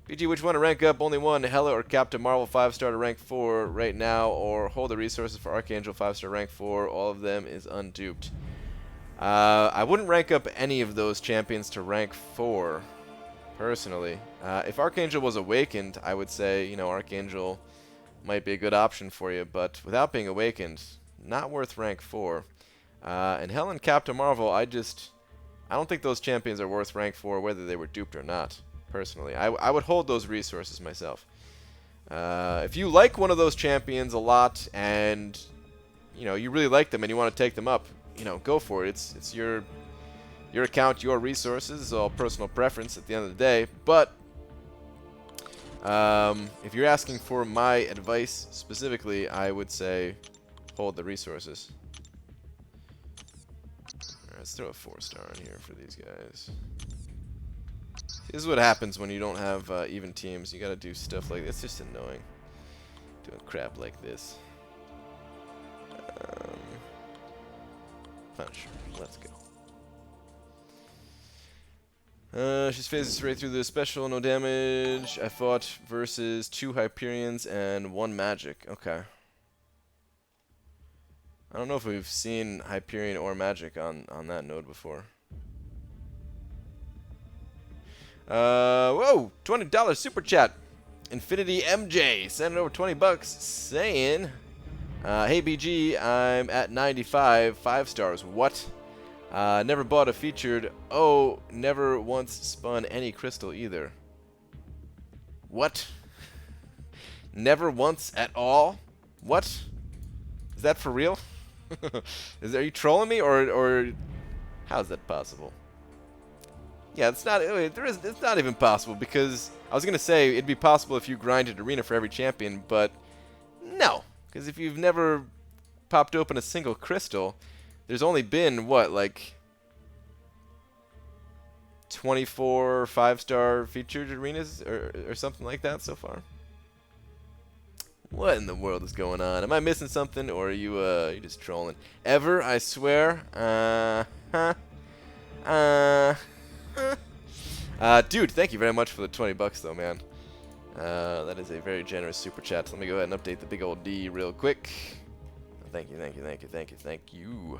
BG, which one to rank up? Only one, Hela or Captain Marvel 5-star to rank 4 right now, or hold the resources for Archangel 5-star rank 4. All of them is unduped. I wouldn't rank up any of those champions to rank 4, personally. If Archangel was awakened, I would say, you know, Archangel might be a good option for you, but without being awakened, not worth rank 4. And Hela and Captain Marvel, I don't think those champions are worth rank 4, whether they were duped or not. Personally, I would hold those resources myself. If you like one of those champions a lot, and you know you really like them and you want to take them up, you know, go for it. It's your account, your resources. It's all personal preference at the end of the day. But if you're asking for my advice specifically, I would say hold the resources. Alright, let's throw a 4-star in here for these guys. This is what happens when you don't have even teams. You gotta do stuff like this. It's just annoying. Doing crap like this. Punisher. Let's go. She's phases right through the special. No damage. I fought versus 2 Hyperions and 1 magic. Okay. I don't know if we've seen Hyperion or magic on that node before. Whoa, $20 super chat. Infinity MJ sending over 20 bucks, saying, "Hey BG, I'm at 95, 5 stars. What? Never bought a featured. Oh, never once spun any crystal either. What? Never once at all? What? Is that for real? Are you trolling me, or how is that possible?" Yeah, it's not even possible, because I was going to say it'd be possible if you grinded arena for every champion, but no, because if you've never popped open a single crystal, there's only been, what, like 24 5-star featured arenas or something like that so far. What in the world is going on? Am I missing something, or are you just trolling? Ever, I swear. Dude, thank you very much for the 20 bucks, though, man. That is a very generous super chat. So let me go ahead and update the big old D real quick. Thank you, thank you, thank you, thank you, thank you.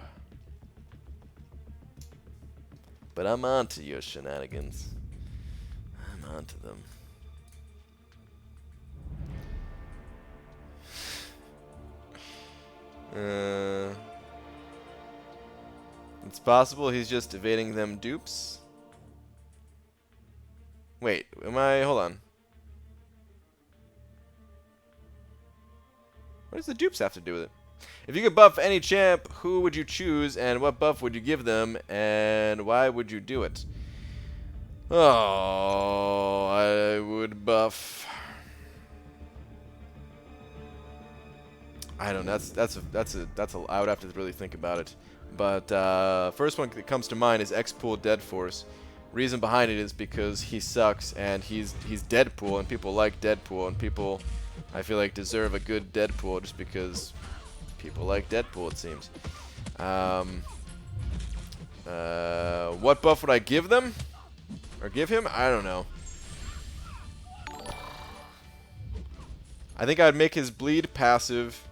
But I'm on to your shenanigans. I'm on to them. It's possible he's just evading them dupes. Wait, hold on. What does the dupes have to do with it? If you could buff any champ, who would you choose, and what buff would you give them, and why would you do it? Oh, I would buff. I don't know. I would have to really think about it. But first one that comes to mind is X-Pool Deadforce. Reason behind it is because he sucks and he's Deadpool, and people like Deadpool, and people, I feel like, deserve a good Deadpool just because people like Deadpool, it seems. What buff would I give them? Or give him? I don't know. I think I'd make his bleed passive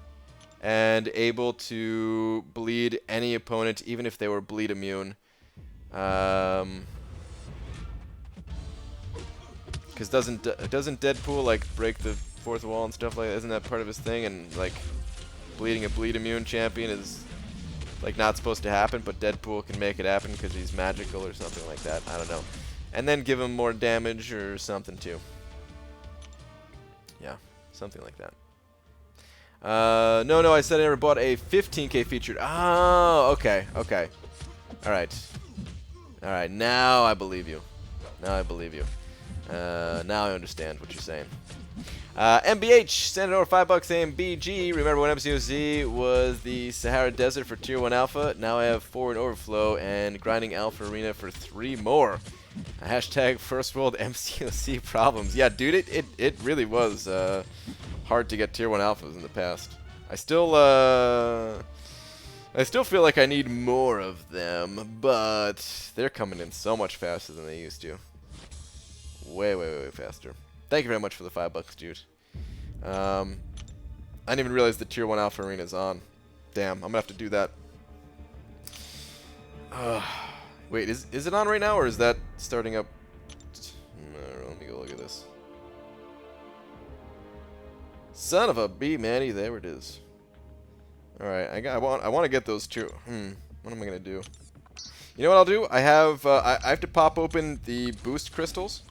and able to bleed any opponent, even if they were bleed immune. Because doesn't Deadpool like break the fourth wall and stuff like that? Isn't that part of his thing? And like bleeding a bleed immune champion is like not supposed to happen, but Deadpool can make it happen because he's magical or something like that. I don't know. And then give him more damage or something too. Yeah, something like that. No, I said I never bought a 15K featured. Oh, okay. Alright, now I believe you. Now I understand what you're saying. MBH, send it over $5 AMBG. Remember when MCOZ was the Sahara Desert for Tier 1 Alpha? Now I have 4 in Overflow and grinding Alpha Arena for 3 more. Hashtag first world MCOC problems. Yeah, dude, it really was hard to get Tier 1 Alphas in the past. I still feel like I need more of them, but they're coming in so much faster than they used to. Way faster. Thank you very much for the $5, dude. I didn't even realize the Tier 1 Alpha Arena is on. Damn, I'm gonna have to do that. Wait, is it on right now, or is that starting up? Let me go look at this. Son of a bee, Manny, there it is. All right, I want to get those two. What am I gonna do? You know what I'll do? I have to pop open the boost crystals.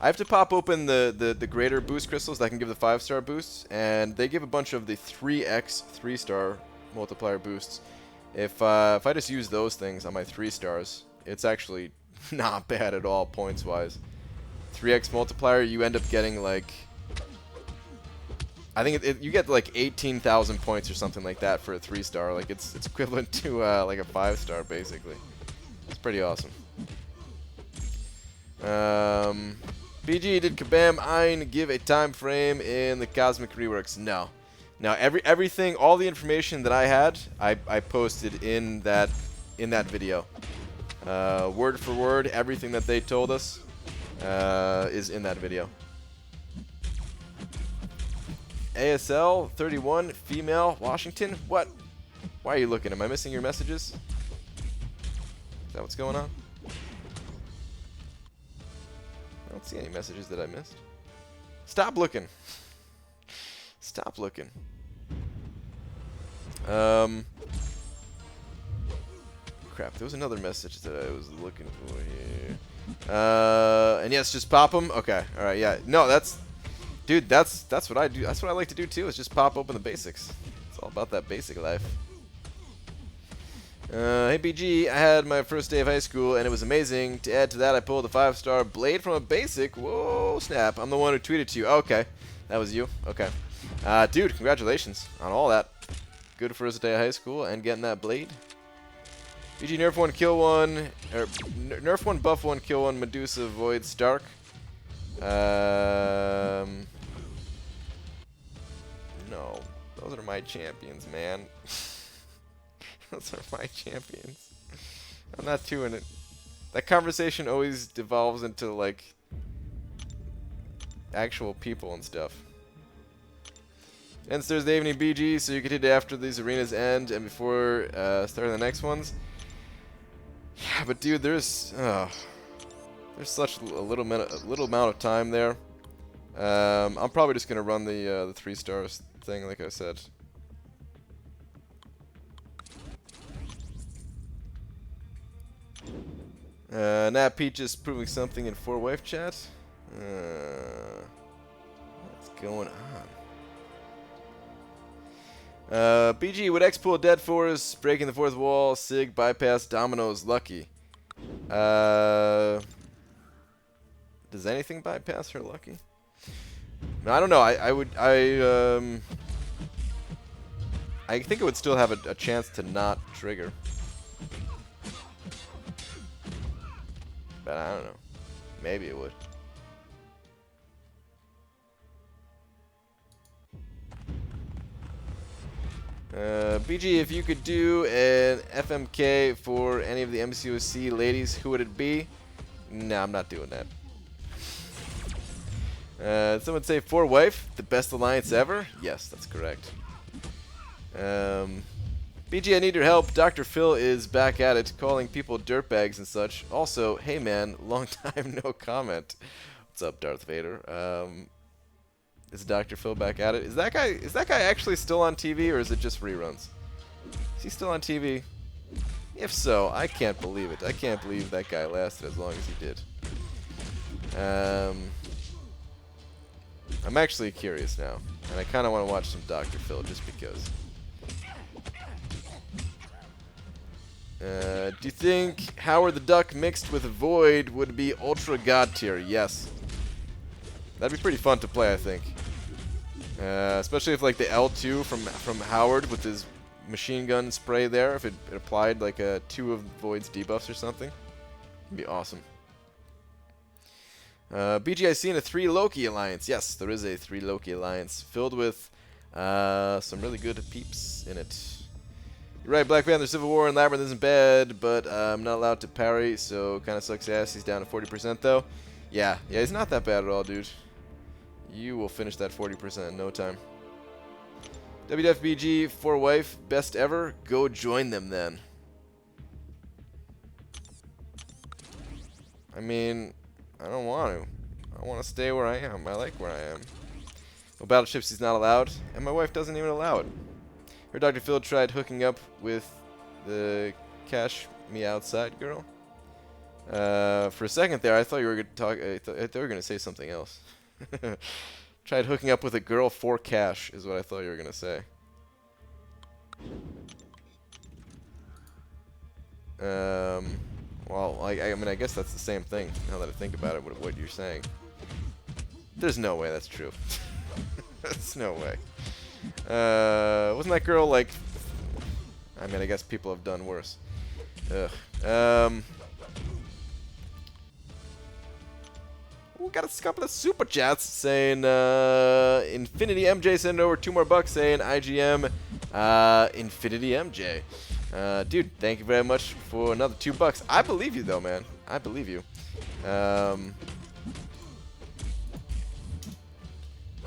I have to pop open the greater boost crystals that can give the 5-star boosts, and they give a bunch of the 3x 3-star multiplier boosts. If I just use those things on my 3 stars, it's actually not bad at all points wise. 3x multiplier, you end up getting like, I think you get like 18,000 points or something like that for a 3-star. Like it's equivalent to like a 5-star basically. It's pretty awesome. BG, did Kabam Ein give a time frame in the Cosmic Reworks? No. Now everything, all the information that I had, I posted in that video. Word for word, everything that they told us is in that video. ASL 31 female Washington. What? Why are you looking? Am I missing your messages? Is that what's going on? I don't see any messages that I missed. Stop looking. Stop looking. Crap, there was another message that I was looking for here. And yes, just pop them. Okay, all right, yeah. No, dude, that's what I do. That's what I like to do too. Is just pop open the basics. It's all about that basic life. Hey BG, I had my first day of high school and it was amazing. To add to that, I pulled a 5-star blade from a basic. Whoa, snap! I'm the one who tweeted to you. Okay, that was you. Okay, dude, congratulations on all that. Good first day of high school and getting that blade. BG, nerf 1, kill 1, or nerf 1, buff 1, kill 1, Medusa, Void, Stark. No, those are my champions, man. Those are my champions. I'm not doing it. That conversation always devolves into, like, actual people and stuff. Ends Thursday evening, BG, so you can hit it after these arenas end and before starting the next ones. Yeah, but dude, there's such a little amount of time there. I'm probably just gonna run the 3 stars thing, like I said. Nat Peach is proving something in 4-Wife chat. What's going on? BG, would X pull Dead Force, breaking the 4th wall, Sig, bypass, Dominoes, Lucky? Does anything bypass her Lucky? No, I don't know. I think it would still have a chance to not trigger. But I don't know. Maybe it would. BG, if you could do an FMK for any of the MCOC ladies, who would it be? No, I'm not doing that. Someone say 4-Wife, the best alliance ever? Yes, that's correct. BG, I need your help. Dr. Phil is back at it, calling people dirtbags and such. Also, hey man, long time no comment. What's up, Darth Vader? Is Dr. Phil back at it? Is that guy actually still on TV, or is it just reruns? Is he still on TV? If so, I can't believe it. I can't believe that guy lasted as long as he did. I'm actually curious now, and I kind of want to watch some Dr. Phil just because. Do you think Howard the Duck mixed with Void would be Ultra God tier? Yes. That'd be pretty fun to play, I think. Especially if like the L2 from Howard with his machine gun spray there, if it applied like 2 of Void's debuffs or something. It'd be awesome. BG, I seen a 3 Loki alliance. Yes, there is a 3 Loki alliance filled with some really good peeps in it. You're right, Black Panther Civil War and Labyrinth isn't bad, but I'm not allowed to parry, so kind of sucks ass. He's down to 40% though. Yeah, he's not that bad at all, dude. You will finish that 40% in no time. WDFBG, 4-Wife, best ever. Go join them then. I mean, I don't want to. I want to stay where I am. I like where I am. Well, battleships he's not allowed, and my wife doesn't even allow it. Her Dr. Phil tried hooking up with the Cash Me Outside girl. For a second there, I thought you were going to talk. I thought you were going to say something else. Tried hooking up with a girl for cash is what I thought you were going to say. Well, I mean, I guess that's the same thing now that I think about it. What you're saying. There's no way that's true. There's no way. Wasn't that girl like... I mean, I guess people have done worse. Ugh. We got a couple of super chats saying Infinity MJ sent over 2 more bucks saying IGM Infinity MJ. Dude, thank you very much for another 2 bucks. I believe you though, man. I believe you.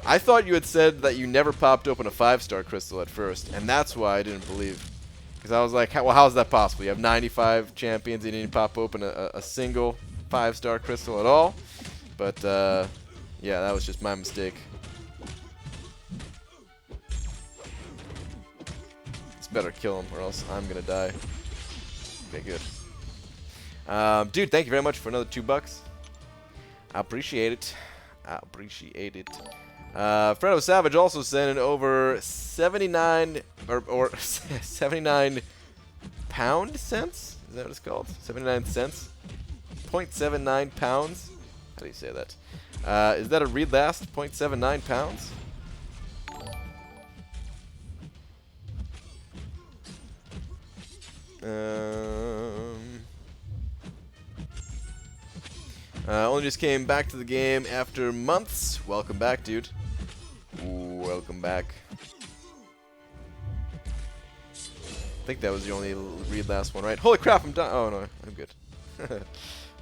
I thought you had said that you never popped open a 5-star crystal at first, and that's why I didn't believe. Because I was like, well, how is that possible? You have 95 champions and you didn't pop open a single 5-star crystal at all? But, yeah, that was just my mistake. It's better kill him or else I'm going to die. Okay, good. Dude, thank you very much for another 2 bucks. I appreciate it. I appreciate it. Fredo Savage also sent in over 79 or 79 pound cents. Is that what it's called? 79 cents. 0.79 pounds. How do you say that? Is that a read last? 0.79 pounds. Only just came back to the game after months. Welcome back, dude. Ooh, welcome back. I think that was the only read last one, right? Holy crap, I'm done. Oh, no, I'm good.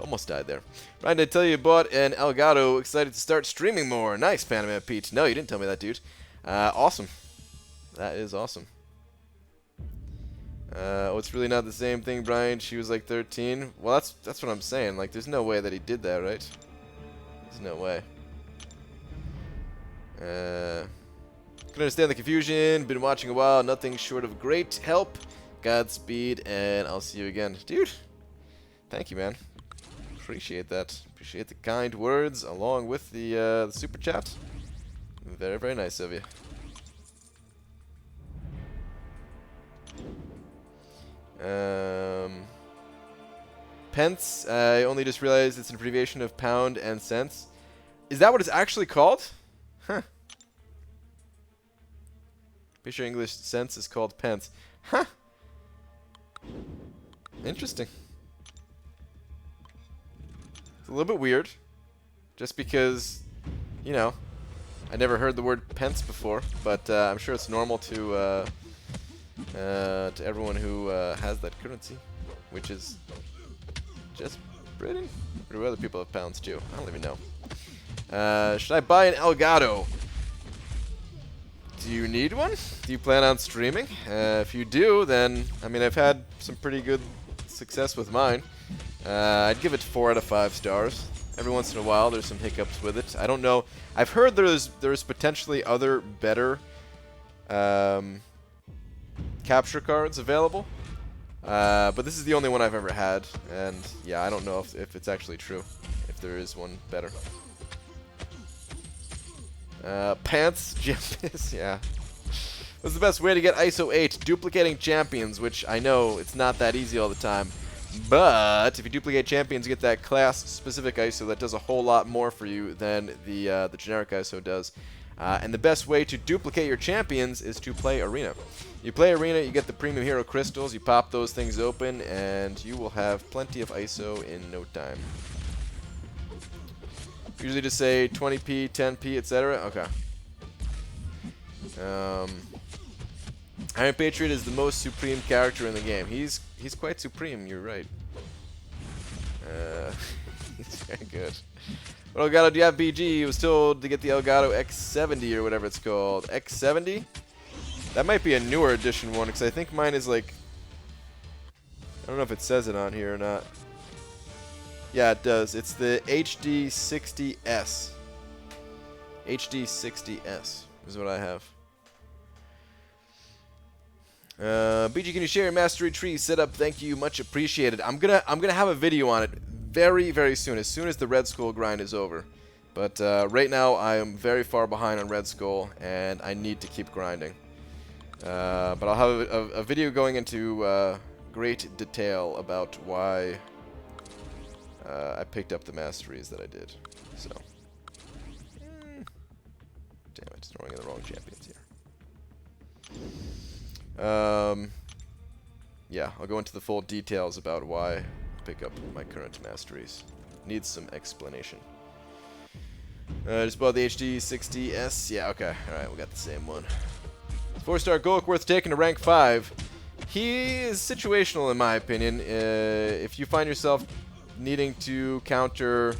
Almost died there. Ryan, did I tell you bought an Elgato? Excited to start streaming more. Nice, Panama Pete. No, you didn't tell me that, dude. Awesome. That is awesome. Oh, it's really not the same thing, Brian. She was like 13. Well, that's what I'm saying. Like, there's no way that he did that, right? There's no way. Can understand the confusion. Been watching a while. Nothing short of great help. Godspeed, and I'll see you again. Dude, thank you, man. Appreciate that. Appreciate the kind words along with the super chat. Very, very nice of you. Pence, I only just realized it's an abbreviation of pound and cents. Is that what it's actually called? Huh. Pretty sure English cents is called pence. Huh. Interesting. It's a little bit weird. Just because, you know, I never heard the word pence before, but I'm sure it's normal to everyone who has that currency, which is just Britain. Or do other people have pounds too? I don't even know. Should I buy an Elgato? Do you need one? Do you plan on streaming? If you do, then, I mean, I've had some pretty good success with mine. I'd give it 4 out of 5 stars. Every once in a while, there's some hiccups with it. I don't know. I've heard there's potentially other better capture cards available. But this is the only one I've ever had. And, yeah, I don't know if it's actually true. If there is one better. Pants, Gymnast, yeah. What's the best way to get ISO 8? Duplicating champions, which I know it's not that easy all the time. But if you duplicate champions, you get that class-specific ISO that does a whole lot more for you than the generic ISO does. And the best way to duplicate your champions is to play Arena. You play Arena, you get the premium hero crystals, you pop those things open, and you will have plenty of ISO in no time. Usually just say 20p, 10p, etc. Okay. Iron Patriot is the most supreme character in the game. He's quite supreme, you're right. He's very good. What Elgato do you have, BG? He was told to get the Elgato X70 or whatever it's called. X70? That might be a newer edition one, because I think mine is like... I don't know if it says it on here or not. Yeah, it does. It's the HD60S. HD60S is what I have. BG, can you share your mastery tree setup? Thank you, much appreciated. I'm gonna have a video on it very, very soon as the Red Skull grind is over. But right now I am very far behind on Red Skull, and I need to keep grinding. But I'll have a video going into great detail about why I picked up the masteries that I did. So, damn it, throwing in the wrong champions here. Yeah, I'll go into the full details about why I pick up my current masteries. Needs some explanation. Just bought the HD60S. Yeah, okay. Alright, we got the same one. 4-star Golok worth taking to rank 5. He is situational in my opinion. If you find yourself needing to counter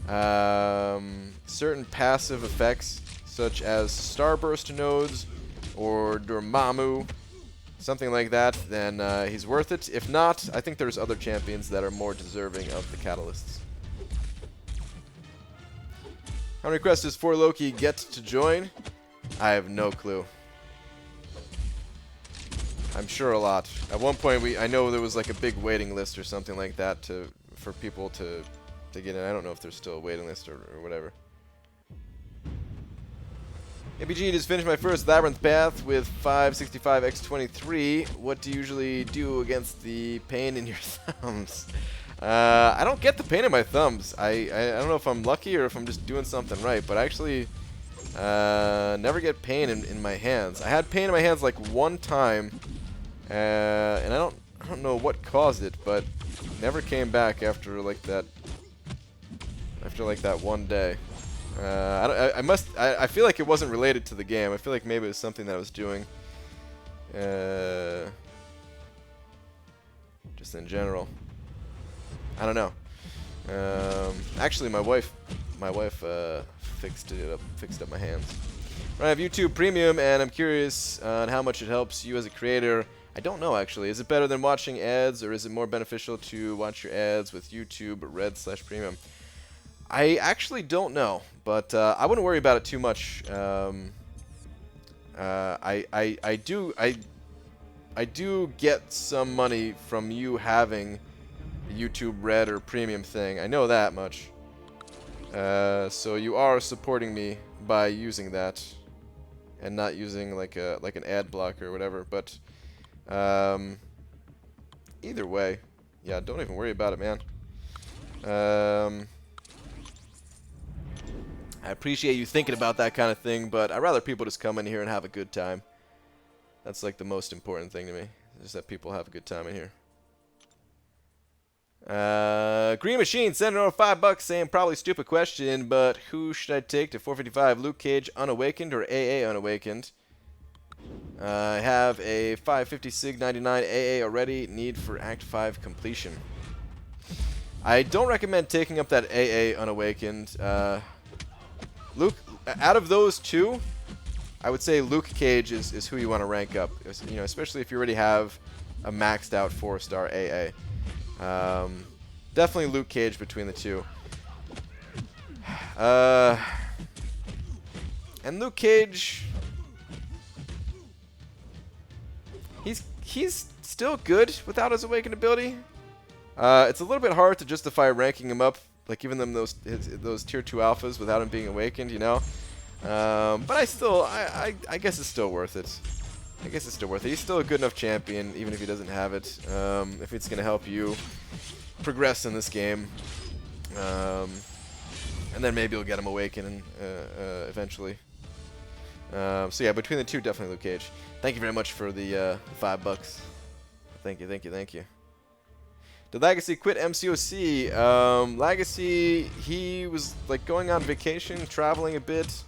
certain passive effects, such as Starburst nodes or Dormammu, something like that, then he's worth it. If not, I think there's other champions that are more deserving of the catalysts. How many requests does 4Loki get to join? I have no clue. I'm sure a lot. At one point, I know there was like a big waiting list or something like that for people to get in. I don't know if there's still a waiting list or whatever. APG, just finished my first Labyrinth Path with 565x23. What do you usually do against the pain in your thumbs? I don't get the pain in my thumbs. I don't know if I'm lucky or if I'm just doing something right, but I actually never get pain in my hands. I had pain in my hands like one time, and I don't know what caused it, but never came back after like that one day. I feel like it wasn't related to the game. I feel like maybe it was something that I was doing just in general. I don't know. Actually, my wife fixed up my hands. I have YouTube Premium, and I'm curious on how much it helps you as a creator. I don't know, actually. Is it better than watching ads, or is it more beneficial to watch your ads with YouTube Red/Premium? I actually don't know, but I wouldn't worry about it too much. I do get some money from you having a YouTube Red or Premium thing. I know that much. So you are supporting me by using that, and not using like an ad blocker or whatever. But either way, yeah, don't even worry about it, man. I appreciate you thinking about that kind of thing, but I'd rather people just come in here and have a good time. That's like the most important thing to me, just that people have a good time in here. Green Machine sending over $5 saying probably stupid question, but who should I take to 455? Luke Cage Unawakened or AA Unawakened? I have a 550 Sig 99 AA already. Need for Act 5 completion. I don't recommend taking up that AA Unawakened. Luke, out of those two, I would say Luke Cage is who you want to rank up. You know, especially if you already have a maxed out 4-star AA. Definitely Luke Cage between the two. And Luke Cage, he's still good without his awakened ability. It's a little bit hard to justify ranking him up, like giving them those tier 2 alphas without him being awakened, you know. But I guess it's still worth it. I guess it's still worth it. He's still a good enough champion, even if he doesn't have it. If it's going to help you progress in this game. And then maybe you'll get him awakened eventually. So yeah, between the two, definitely Luke Cage. Thank you very much for the $5. Thank you, thank you, thank you. Did Legacy quit MCOC? Legacy, he was like going on vacation, traveling a bit.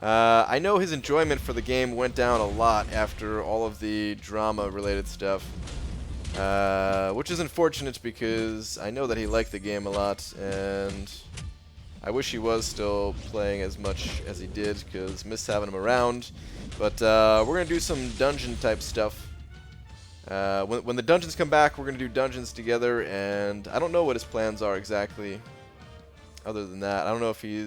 I know his enjoyment for the game went down a lot after all of the drama-related stuff, which is unfortunate because I know that he liked the game a lot, and I wish he was still playing as much as he did because miss having him around. But we're gonna do some dungeon-type stuff. When the dungeons come back, we're gonna do dungeons together, and I don't know what his plans are exactly. Other than that, I don't know if he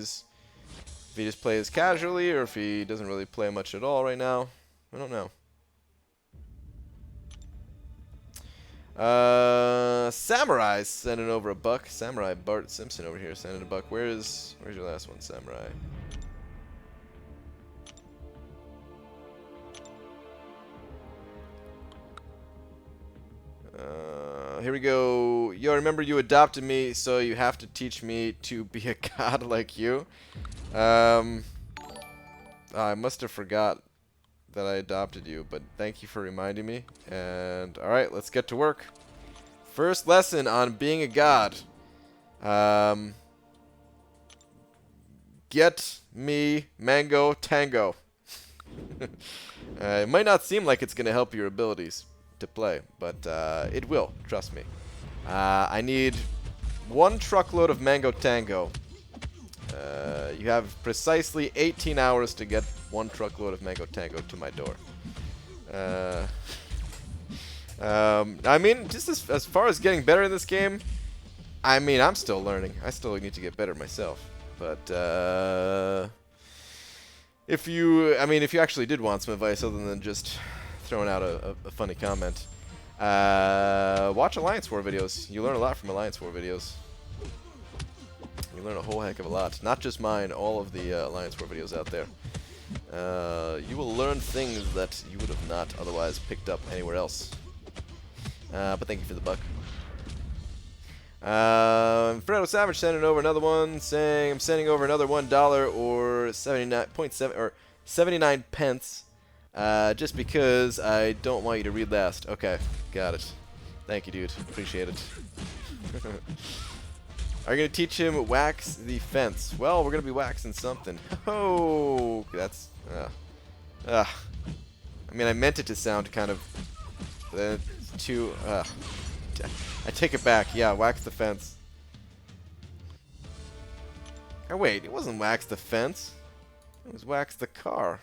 just plays casually or if he doesn't really play much at all right now. I don't know. Samurai sending over $1. Samurai Bart Simpson over here sending $1. Where's your last one, Samurai? Here we go. Yo, remember you adopted me, so you have to teach me to be a god like you. I must have forgot that I adopted you, but thank you for reminding me. And alright, let's get to work. First lesson on being a god. Get me Mango Tango. It might not seem like it's going to help your abilities to play, but it will, trust me. I need 1 truckload of Mango Tango. You have precisely 18 hours to get 1 truckload of Mango Tango to my door. I mean, just as far as getting better in this game, I mean, I'm still learning. I still need to get better myself. But if you actually did want some advice other than just throwing out a funny comment, watch Alliance War videos. You learn a lot from Alliance War videos. You learn a whole heck of a lot. Not just mine, all of the Alliance War videos out there. You will learn things that you would have not otherwise picked up anywhere else. But thank you for the $1. Fredo Savage sending over another one, saying I'm sending over another $1 or 79.7 or 79 pence. Just because I don't want you to read last. Okay, got it. Thank you, dude. Appreciate it. Are you going to teach him wax the fence? Well, we're going to be waxing something. Oh, that's... I mean, I meant it to sound kind of... too... I take it back. Yeah, wax the fence. Oh, wait. It wasn't wax the fence. It was wax the car.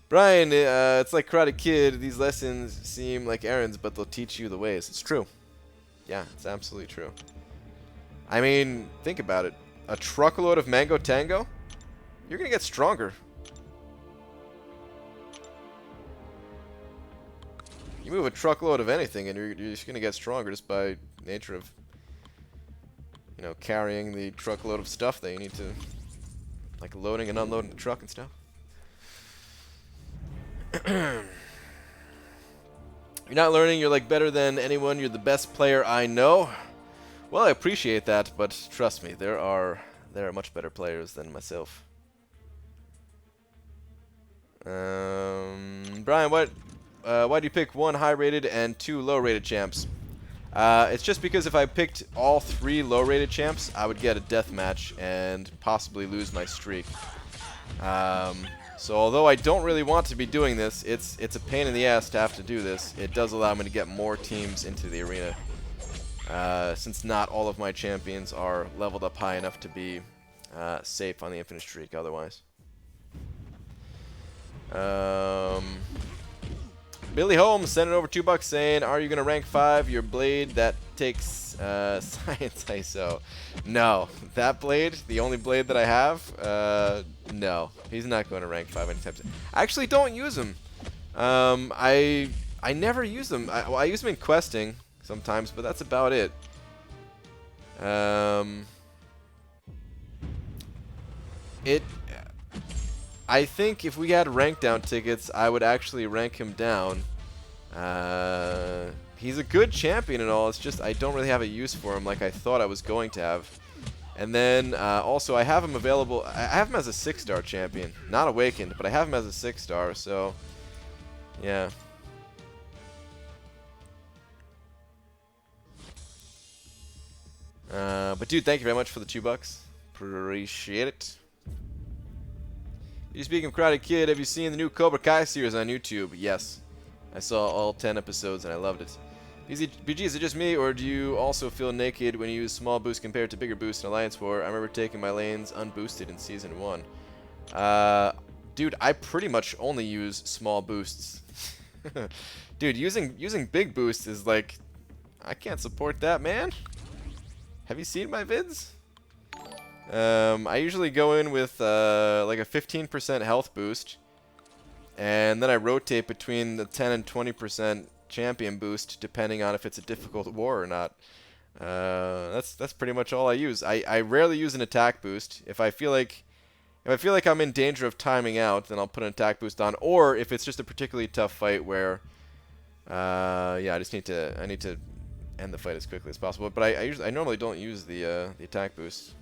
Brian, it's like Karate Kid. These lessons seem like errands, but they'll teach you the ways. It's true. Yeah, it's absolutely true. I mean, think about it. A truckload of Mango Tango? You're going to get stronger. You move a truckload of anything, and you're just going to get stronger just by nature of, you know, carrying the truckload of stuff that you need to, like loading and unloading the truck and stuff. You're not learning, you're like better than anyone, you're the best player I know. Well, I appreciate that, but trust me, there are much better players than myself. Brian, why do you pick 1 high-rated and 2 low-rated champs? It's just because if I picked all 3 low-rated champs, I would get a death match and possibly lose my streak. So although I don't really want to be doing this, it's a pain in the ass to have to do this. It does allow me to get more teams into the arena, since not all of my champions are leveled up high enough to be safe on the infinite streak otherwise. Billy Holmes sending over $2 saying, "Are you gonna rank 5 your blade that takes science ISO?" No, that blade, the only blade that I have, no, he's not going to rank 5 anytime soon. I actually don't use him. I never use them. I use them in questing sometimes, but that's about it. I think if we had rank down tickets, I would actually rank him down. He's a good champion and all, it's just I don't really have a use for him like I thought I was going to have. And then also I have him available, I have him as a 6-star champion. Not Awakened, but I have him as a 6-star, so yeah. But dude, thank you very much for the $2. Appreciate it. You speaking of Karate Kid, have you seen the new Cobra Kai series on YouTube? Yes. I saw all 10 episodes and I loved it. BG, is it just me, or do you also feel naked when you use small boost compared to bigger boost in Alliance War? I remember taking my lanes unboosted in Season 1. Dude, I pretty much only use small boosts. Dude, using big boosts is like, I can't support that, man. Have you seen my vids? I usually go in with like a 15% health boost, and then I rotate between the 10 and 20% champion boost depending on if it's a difficult war or not. That's pretty much all I use. I rarely use an attack boost. If I feel like I'm in danger of timing out, then I'll put an attack boost on. Or if it's just a particularly tough fight where, yeah, I need to end the fight as quickly as possible. But I normally don't use the attack boost.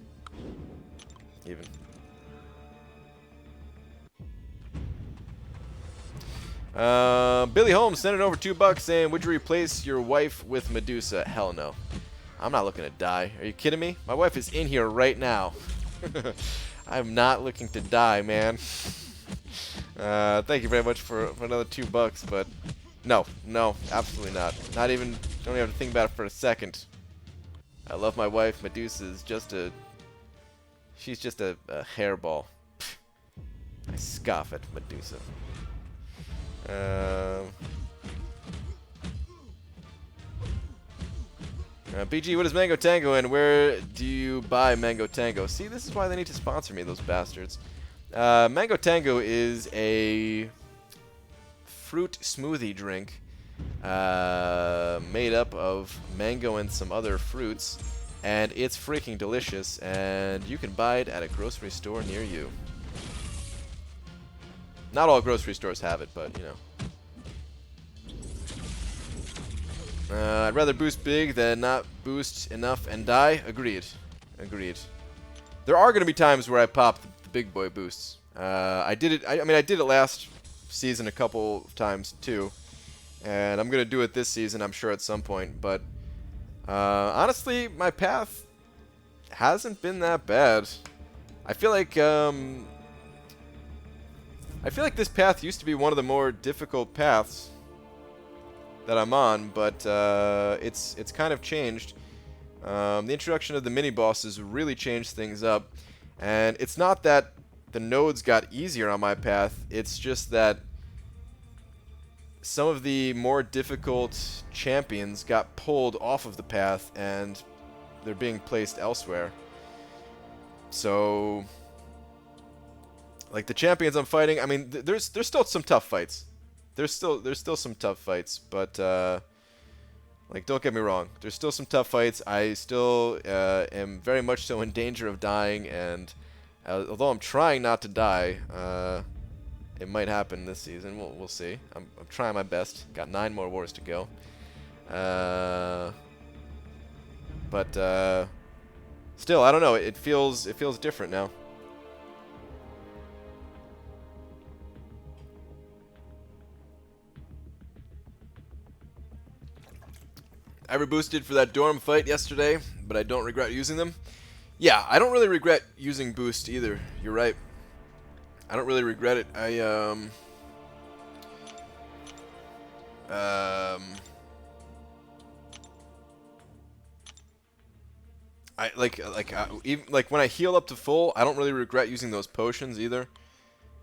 Even. Billy Holmes sending over $2 saying, "Would you replace your wife with Medusa?" Hell no. I'm not looking to die. Are you kidding me? My wife is in here right now. I'm not looking to die, man. Thank you very much for another $2, but no, absolutely not. Not even. Don't even have to think about it for a second. I love my wife. Medusa is just a. She's just a hairball. I scoff at Medusa. BG, what is Mango Tango and where do you buy Mango Tango? See, this is why they need to sponsor me, those bastards. Mango Tango is a fruit smoothie drink made up of mango and some other fruits. And it's freaking delicious, and you can buy it at a grocery store near you. Not all grocery stores have it, but, you know. I'd rather boost big than not boost enough and die. Agreed. Agreed. There are going to be times where I pop the big boy boosts. I did it. I mean, I did it last season a couple of times, too. And I'm going to do it this season, I'm sure, at some point, but... honestly, my path hasn't been that bad. I feel like this path used to be one of the more difficult paths that I'm on, but it's kind of changed. The introduction of the mini-bosses really changed things up. And it's not that the nodes got easier on my path, it's just that some of the more difficult champions got pulled off of the path and they're being placed elsewhere. So, like the champions I'm fighting, I mean, there's still some tough fights. There's still some tough fights, but like, don't get me wrong, there's still some tough fights. I still am very much so in danger of dying, and although I'm trying not to die, it might happen this season. We'll see. I'm trying my best. Got 9 more wars to go. But still, I don't know. It feels different now. I reboosted for that dorm fight yesterday, but I don't regret using them. Yeah, I don't really regret using boost either. You're right. I don't really regret it. Even like when I heal up to full, I don't really regret using those potions either.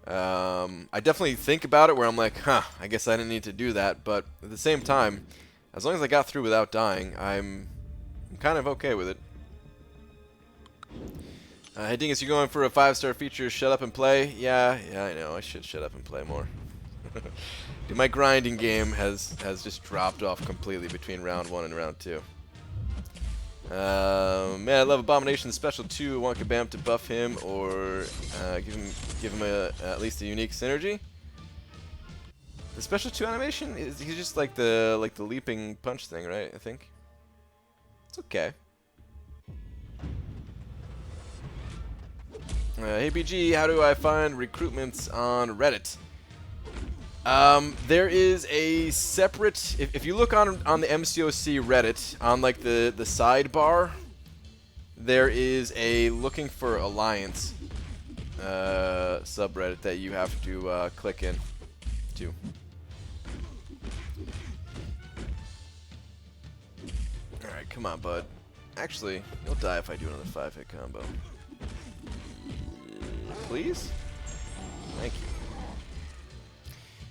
I definitely think about it where I'm like, huh, I guess I didn't need to do that, but at the same time, as long as I got through without dying, I'm kind of okay with it. Hey Dingus, you going for a 5-star feature, shut up and play? Yeah, I know, I should shut up and play more. Dude, my grinding game has just dropped off completely between round 1 and round 2. Man, I love Abomination Special 2. I want Kabam to buff him or give him at least a unique synergy. The Special 2 animation he's just like the leaping punch thing, right? I think it's okay. Hey BG, how do I find recruitments on Reddit? There is a separate, if you look on the MCOC Reddit, on like the sidebar, there is a looking for alliance subreddit that you have to click in to. Alright, come on, bud. Actually, you'll die if I do another 5-hit combo. Please? Thank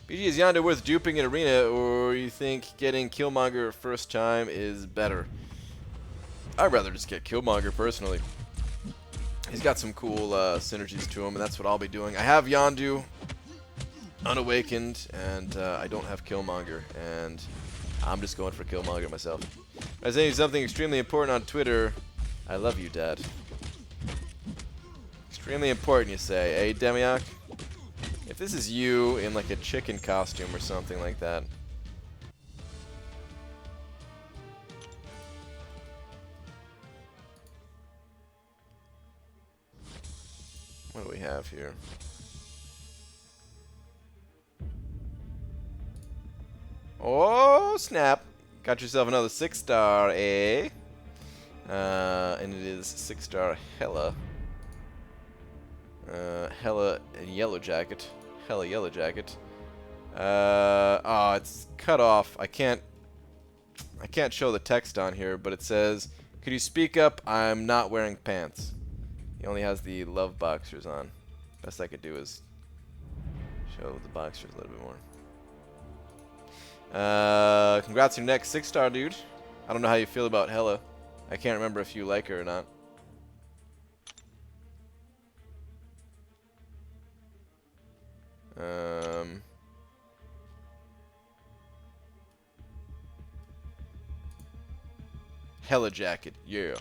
you. BG, is Yondu worth duping in Arena, or you think getting Killmonger first time is better? I'd rather just get Killmonger personally. He's got some cool synergies to him, and that's what I'll be doing. I have Yondu unawakened, and I don't have Killmonger, and I'm just going for Killmonger myself. I was saying something extremely important on Twitter. I love you, Dad. Extremely important, you say, eh, Demiok? If this is you in like a chicken costume or something like that. What do we have here? Oh, snap. Got yourself another 6-star, eh? And it is 6-star Hella. Hella and Yellow Jacket. Hella Yellow Jacket. Oh, it's cut off. I can't show the text on here, but it says, could you speak up? I'm not wearing pants. He only has the love boxers on. Best I could do is show the boxers a little bit more. Congrats on your next 6-star, dude. I don't know how you feel about Hella. I can't remember if you like her or not. Hella Jacket, yeah.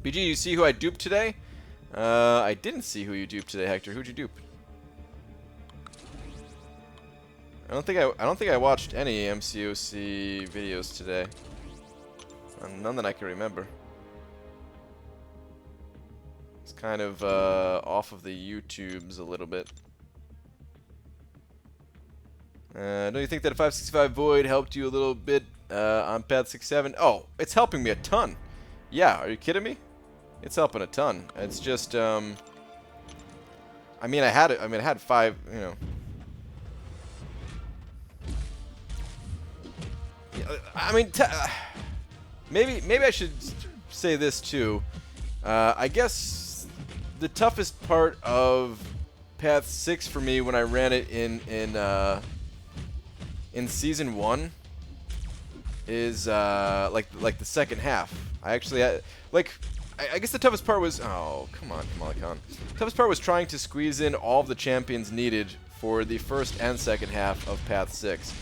BG, you see who I duped today? I didn't see who you duped today, Hector. Who'd you dupe? I don't think I watched any MCOC videos today. None that I can remember. It's kind of off of the YouTubes a little bit. Don't you think that a 565 Void helped you a little bit on pad 67? Oh, it's helping me a ton. Yeah, are you kidding me? It's helping a ton. It's just, I mean, I had 5, you know. I mean, maybe I should say this too. I guess the toughest part of Path 6 for me when I ran it in Season 1 is like the second half. I actually I guess the toughest part was, oh, come on, Kamala Khan. The toughest part was trying to squeeze in all of the champions needed for the first and second half of Path 6.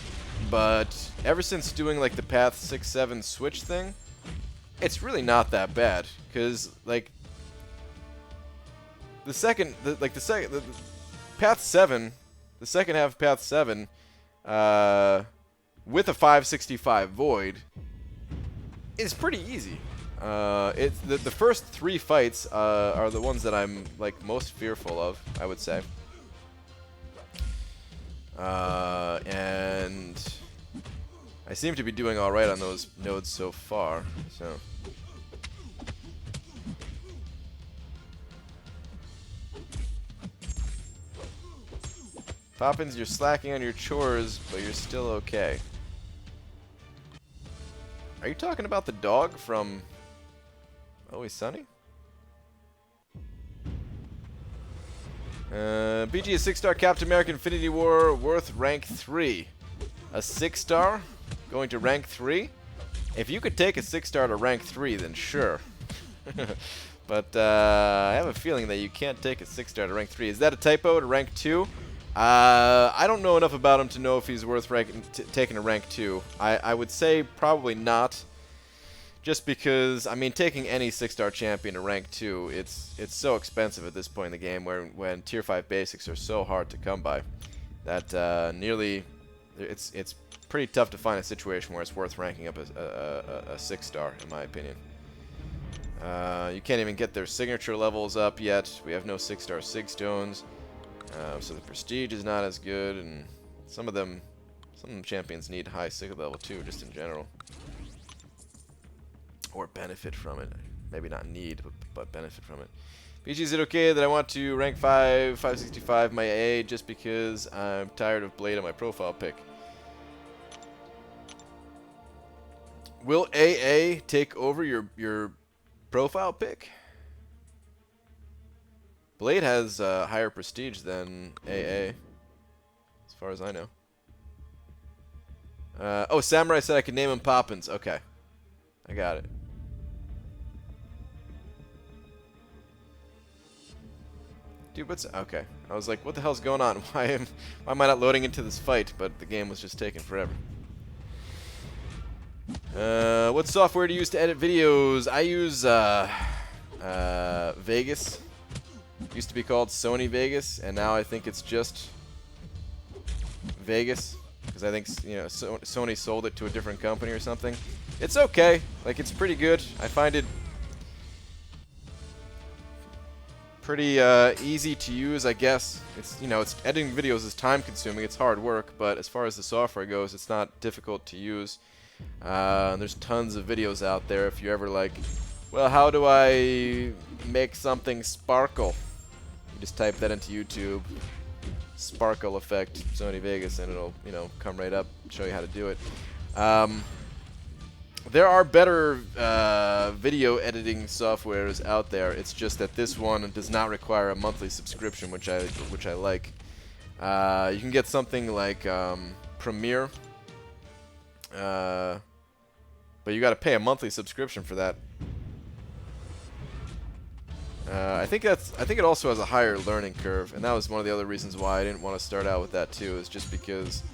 But ever since doing like the Path 6-7 switch thing, it's really not that bad, cuz like the Path 7, the second half of Path 7 with a 565 void is pretty easy. It's the first 3 fights are the ones that I'm like most fearful of, I would say. And I seem to be doing all right on those nodes so far. So. Poppins, you're slacking on your chores, but you're still okay. Are you talking about the dog from Always Sunny? BG is 6-star Captain America Infinity War worth rank 3. A 6-star going to rank 3? If you could take a 6-star to rank 3, then sure. But I have a feeling that you can't take a 6-star to rank 3. Is that a typo to rank 2? I don't know enough about him to know if he's worth taking a rank 2. I would say probably not. Just because, I mean, taking any 6-star champion to rank 2, it's so expensive at this point in the game when tier 5 basics are so hard to come by that it's pretty tough to find a situation where it's worth ranking up a 6-star, in my opinion. You can't even get their signature levels up yet. We have no 6-star Sig Stones, so the prestige is not as good, and some of them champions need high Sig level too, just in general. Or benefit from it. Maybe not need, but benefit from it. PG, is it okay that I want to rank 565 my AA just because I'm tired of Blade on my profile pick? Will AA take over your profile pick? Blade has higher prestige than AA, as far as I know. Oh, Samurai said I could name him Poppins. Okay. I got it. Dude, what's... Okay. I was like, what the hell's going on? Why am I not loading into this fight? But the game was just taking forever. What software do you use to edit videos? I use Vegas. Used to be called Sony Vegas, and now I think it's just Vegas. Because I think, you know, Sony sold it to a different company or something. It's okay. Like, it's pretty good. I find it pretty easy to use, I guess. It's, you know, it's editing videos is time consuming. It's hard work, but as far as the software goes, it's not difficult to use. There's tons of videos out there if you're ever like, well, how do I make something sparkle? You just type that into YouTube. Sparkle effect, Sony Vegas, and it'll, you know, come right up, show you how to do it. There are better video editing softwares out there. It's just that this one does not require a monthly subscription, which I like. You can get something like Premiere, but you got to pay a monthly subscription for that. I think it also has a higher learning curve, and that was one of the other reasons why I didn't want to start out with that too. Is just because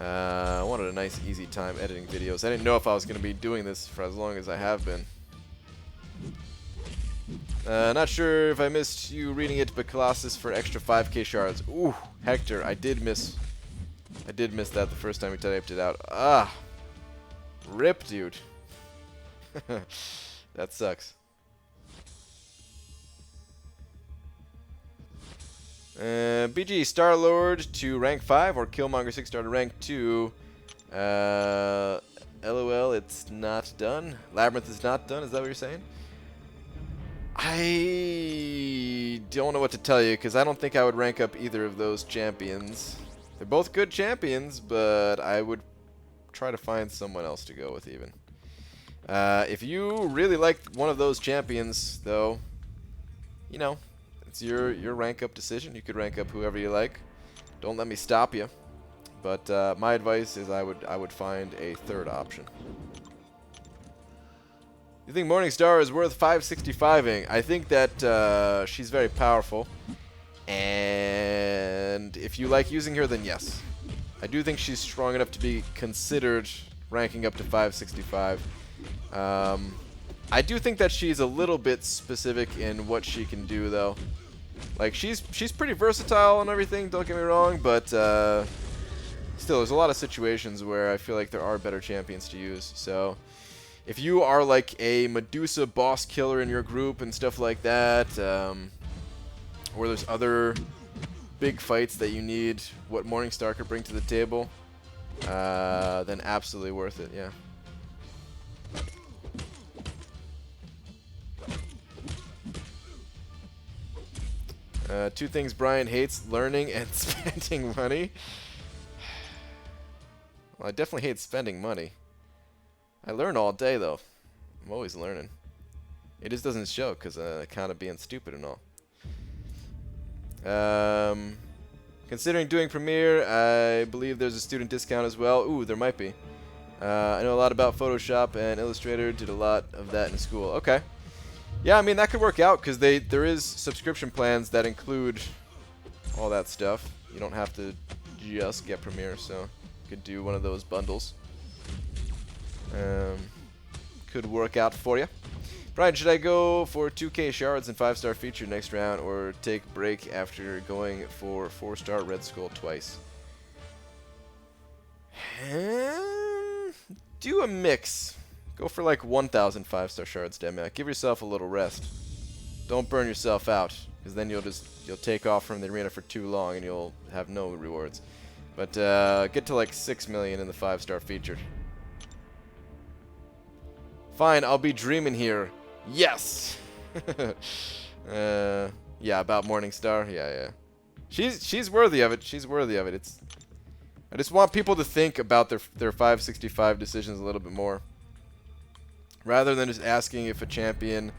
I wanted a nice, easy time editing videos. I didn't know if I was going to be doing this for as long as I have been. Not sure if I missed you reading it, but Colossus for extra 5k shards. Ooh, Hector, I did miss that the first time we typed it out. Ah, rip, dude. That sucks. BG, Star-Lord to rank 5 or Killmonger 6-star to rank 2. LOL, it's not done. Labyrinth is not done, is that what you're saying? I don't know what to tell you, because I don't think I would rank up either of those champions. They're both good champions, but I would try to find someone else to go with even. If you really like one of those champions, though, you know, it's your rank up decision. You could rank up whoever you like. Don't let me stop you. But my advice is I would find a third option. You think Morningstar is worth 565ing? I think that she's very powerful. And if you like using her, then yes. I do think she's strong enough to be considered ranking up to 565. I do think that she's a little bit specific in what she can do, though. Like, she's pretty versatile and everything, don't get me wrong, but still, there's a lot of situations where I feel like there are better champions to use. So, if you are like a Medusa boss killer in your group and stuff like that, or there's other big fights that you need what Morningstar could bring to the table, then absolutely worth it, yeah. Two things Brian hates: learning and spending money. Well, I definitely hate spending money. I learn all day, though. I'm always learning. It just doesn't show because kind of being stupid and all. Considering doing Premiere, I believe there's a student discount as well. Ooh, there might be. I know a lot about Photoshop and Illustrator. Did a lot of that in school. Okay. Yeah, I mean, that could work out because there is subscription plans that include all that stuff. You don't have to just get Premiere, so you could do one of those bundles. Could work out for you. Brian, should I go for 2k shards and 5-star feature next round, or take break after going for 4-star Red Skull twice? Do a mix. Go for like 1,000 5-star shards, Demiak. Give yourself a little rest. Don't burn yourself out, because then you'll take off from the arena for too long and you'll have no rewards. But get to like 6 million in the 5-star feature. Fine, I'll be dreaming here. Yes. Yeah, about Morningstar. Yeah. She's worthy of it. She's worthy of it. I just want people to think about their 565 decisions a little bit more, rather than just asking if a champion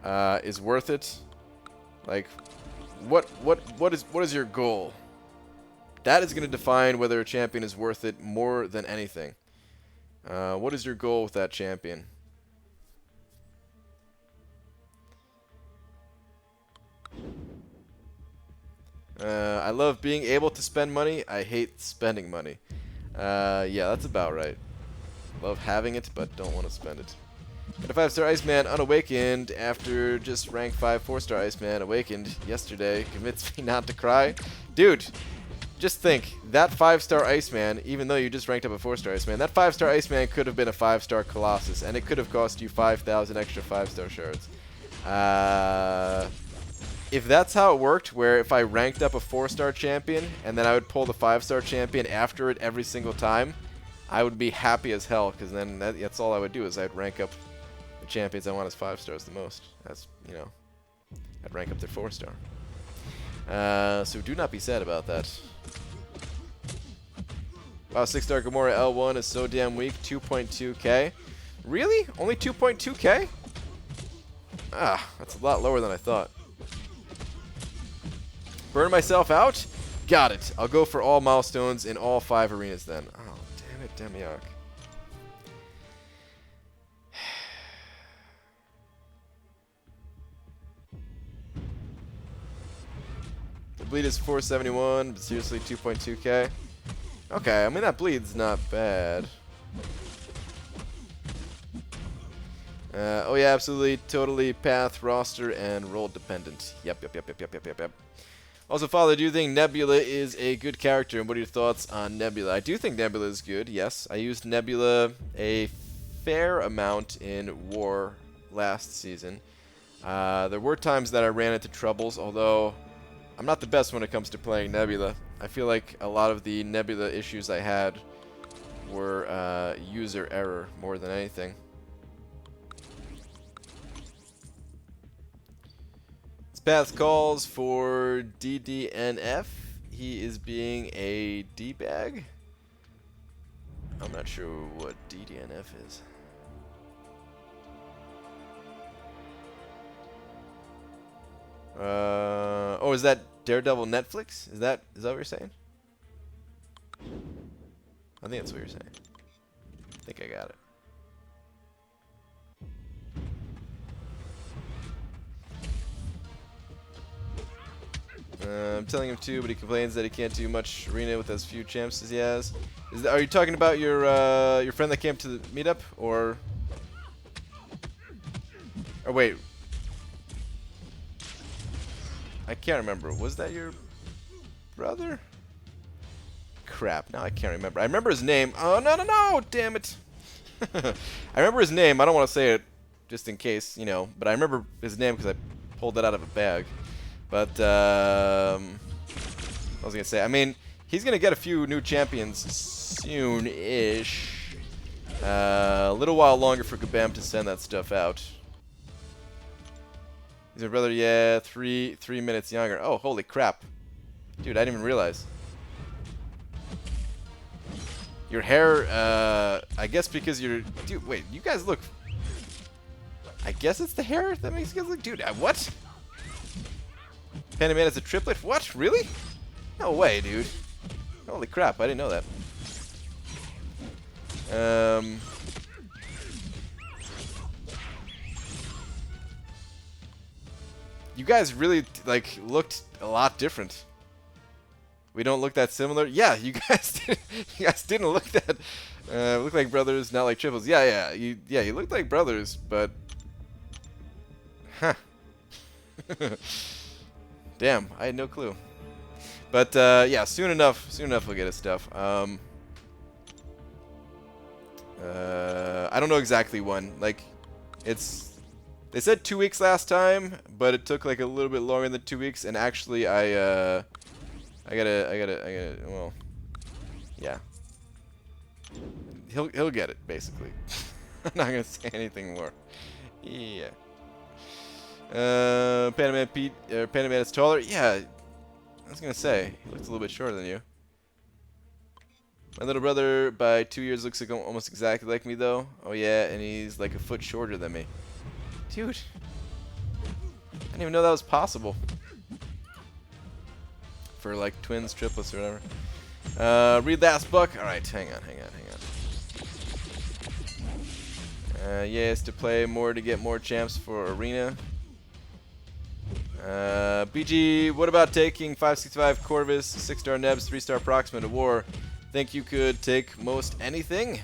is worth it. Like, what is your goal? That is going to define whether a champion is worth it more than anything. What is your goal with that champion? I love being able to spend money. I hate spending money. Yeah, that's about right. Love having it, but don't want to spend it. Got a 5-star Iceman unawakened after just rank 5 4-star Iceman awakened yesterday. Convinced me not to cry. Dude, just think, that 5-star Iceman, even though you just ranked up a 4-star Iceman, that 5-star Iceman could have been a 5-star Colossus, and it could have cost you 5,000 extra 5-star shards. If that's how it worked, where if I ranked up a 4-star champion, and then I would pull the 5-star champion after it every single time, I would be happy as hell, because then that's all I would do, is I'd rank up the champions I want as 5 stars the most. That's, you know, I'd rank up their 4-star. So do not be sad about that. Wow, 6-star Gamora L1 is so damn weak. 2.2k. Really? Only 2.2k? Ah, that's a lot lower than I thought. Burn myself out? Got it. I'll go for all milestones in all 5 arenas then. Oh, damn it, Demiak. The bleed is 471, but seriously 2.2k. Okay, I mean that bleed's not bad. Oh yeah, absolutely, totally path, roster, and role dependent. Yep. Also, Father, do you think Nebula is a good character, and what are your thoughts on Nebula? I do think Nebula is good, yes. I used Nebula a fair amount in War last season. There were times that I ran into troubles, although I'm not the best when it comes to playing Nebula. I feel like a lot of the Nebula issues I had were user error more than anything. Path calls for DDNF. He is being a D-bag. I'm not sure what DDNF is. Oh, is that Daredevil Netflix? Is that what you're saying? I think that's what you're saying. I think I got it. I'm telling him to, but he complains that he can't do much arena with as few champs as he has. Are you talking about your friend that came to the meetup, or? Oh wait, I can't remember. Was that your brother? Crap, now I can't remember. I remember his name. Oh no! Damn it! I remember his name. I don't want to say it, just in case, you know. But I remember his name because I pulled it out of a bag. But, what was I going to say? I mean, he's going to get a few new champions soon-ish. A little while longer for Kabam to send that stuff out. He's my brother, yeah, three minutes younger. Oh, holy crap. Dude, I didn't even realize. Your hair, I guess because you're... Dude, wait, you guys look... I guess it's the hair that makes you guys look... Dude, what? Panda Man is a triplet? What? Really? No way, dude. Holy crap, I didn't know that. You guys really, like, looked a lot different. We don't look that similar? Yeah, you guys didn't look that... look like brothers, not like triples. Yeah, you look like brothers, but... Huh. Damn, I had no clue. But yeah, soon enough we'll get his stuff. I don't know exactly when. Like, they said 2 weeks last time, but it took like a little bit longer than 2 weeks. And actually, I gotta. Well, yeah. He'll get it basically. I'm not gonna say anything more. Yeah. Panda Man is taller. Yeah, I was gonna say he looks a little bit shorter than you. My little brother by 2 years looks like almost exactly like me though. Oh yeah, and he's like a foot shorter than me. Dude, I didn't even know that was possible. For like twins, triplets, or whatever. Read last book. All right, hang on. Yes, to play more to get more champs for arena. BG, what about taking 565 Corvus, 6-star Nebs, 3-star Proxima to war? Think you could take most anything?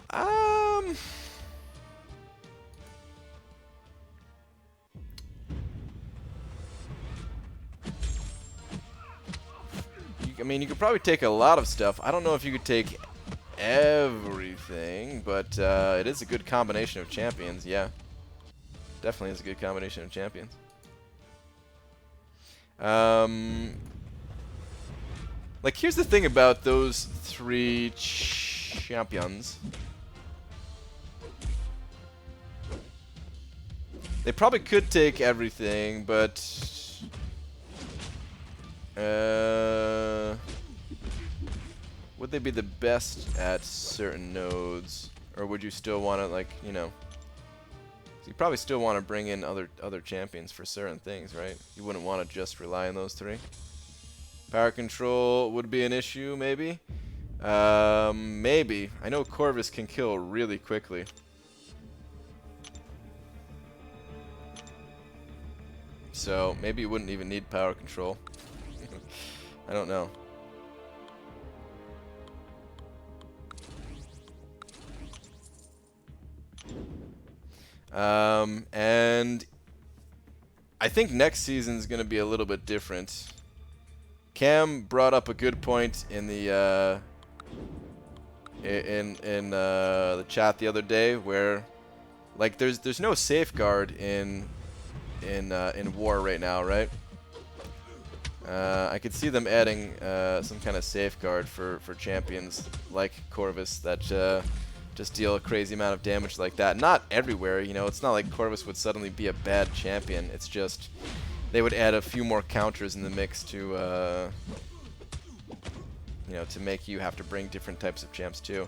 I mean, you could probably take a lot of stuff. I don't know if you could take everything, but it is a good combination of champions, yeah. Definitely is a good combination of champions. Like, here's the thing about those 3 champions. They probably could take everything, but... would they be the best at certain nodes? Or would you still want to, like, you know... You probably still want to bring in other champions for certain things, right? You wouldn't want to just rely on those 3. Power control would be an issue, maybe. Maybe. I know Corvus can kill really quickly. So maybe you wouldn't even need power control. I don't know. And I think next season is going to be a little bit different. Cam brought up a good point in the the chat the other day, where like there's no safeguard in war right now, right? I could see them adding some kind of safeguard for champions like Corvus that just deal a crazy amount of damage like that. Not everywhere, you know. It's not like Corvus would suddenly be a bad champion. It's just they would add a few more counters in the mix to, you know, to make you have to bring different types of champs too.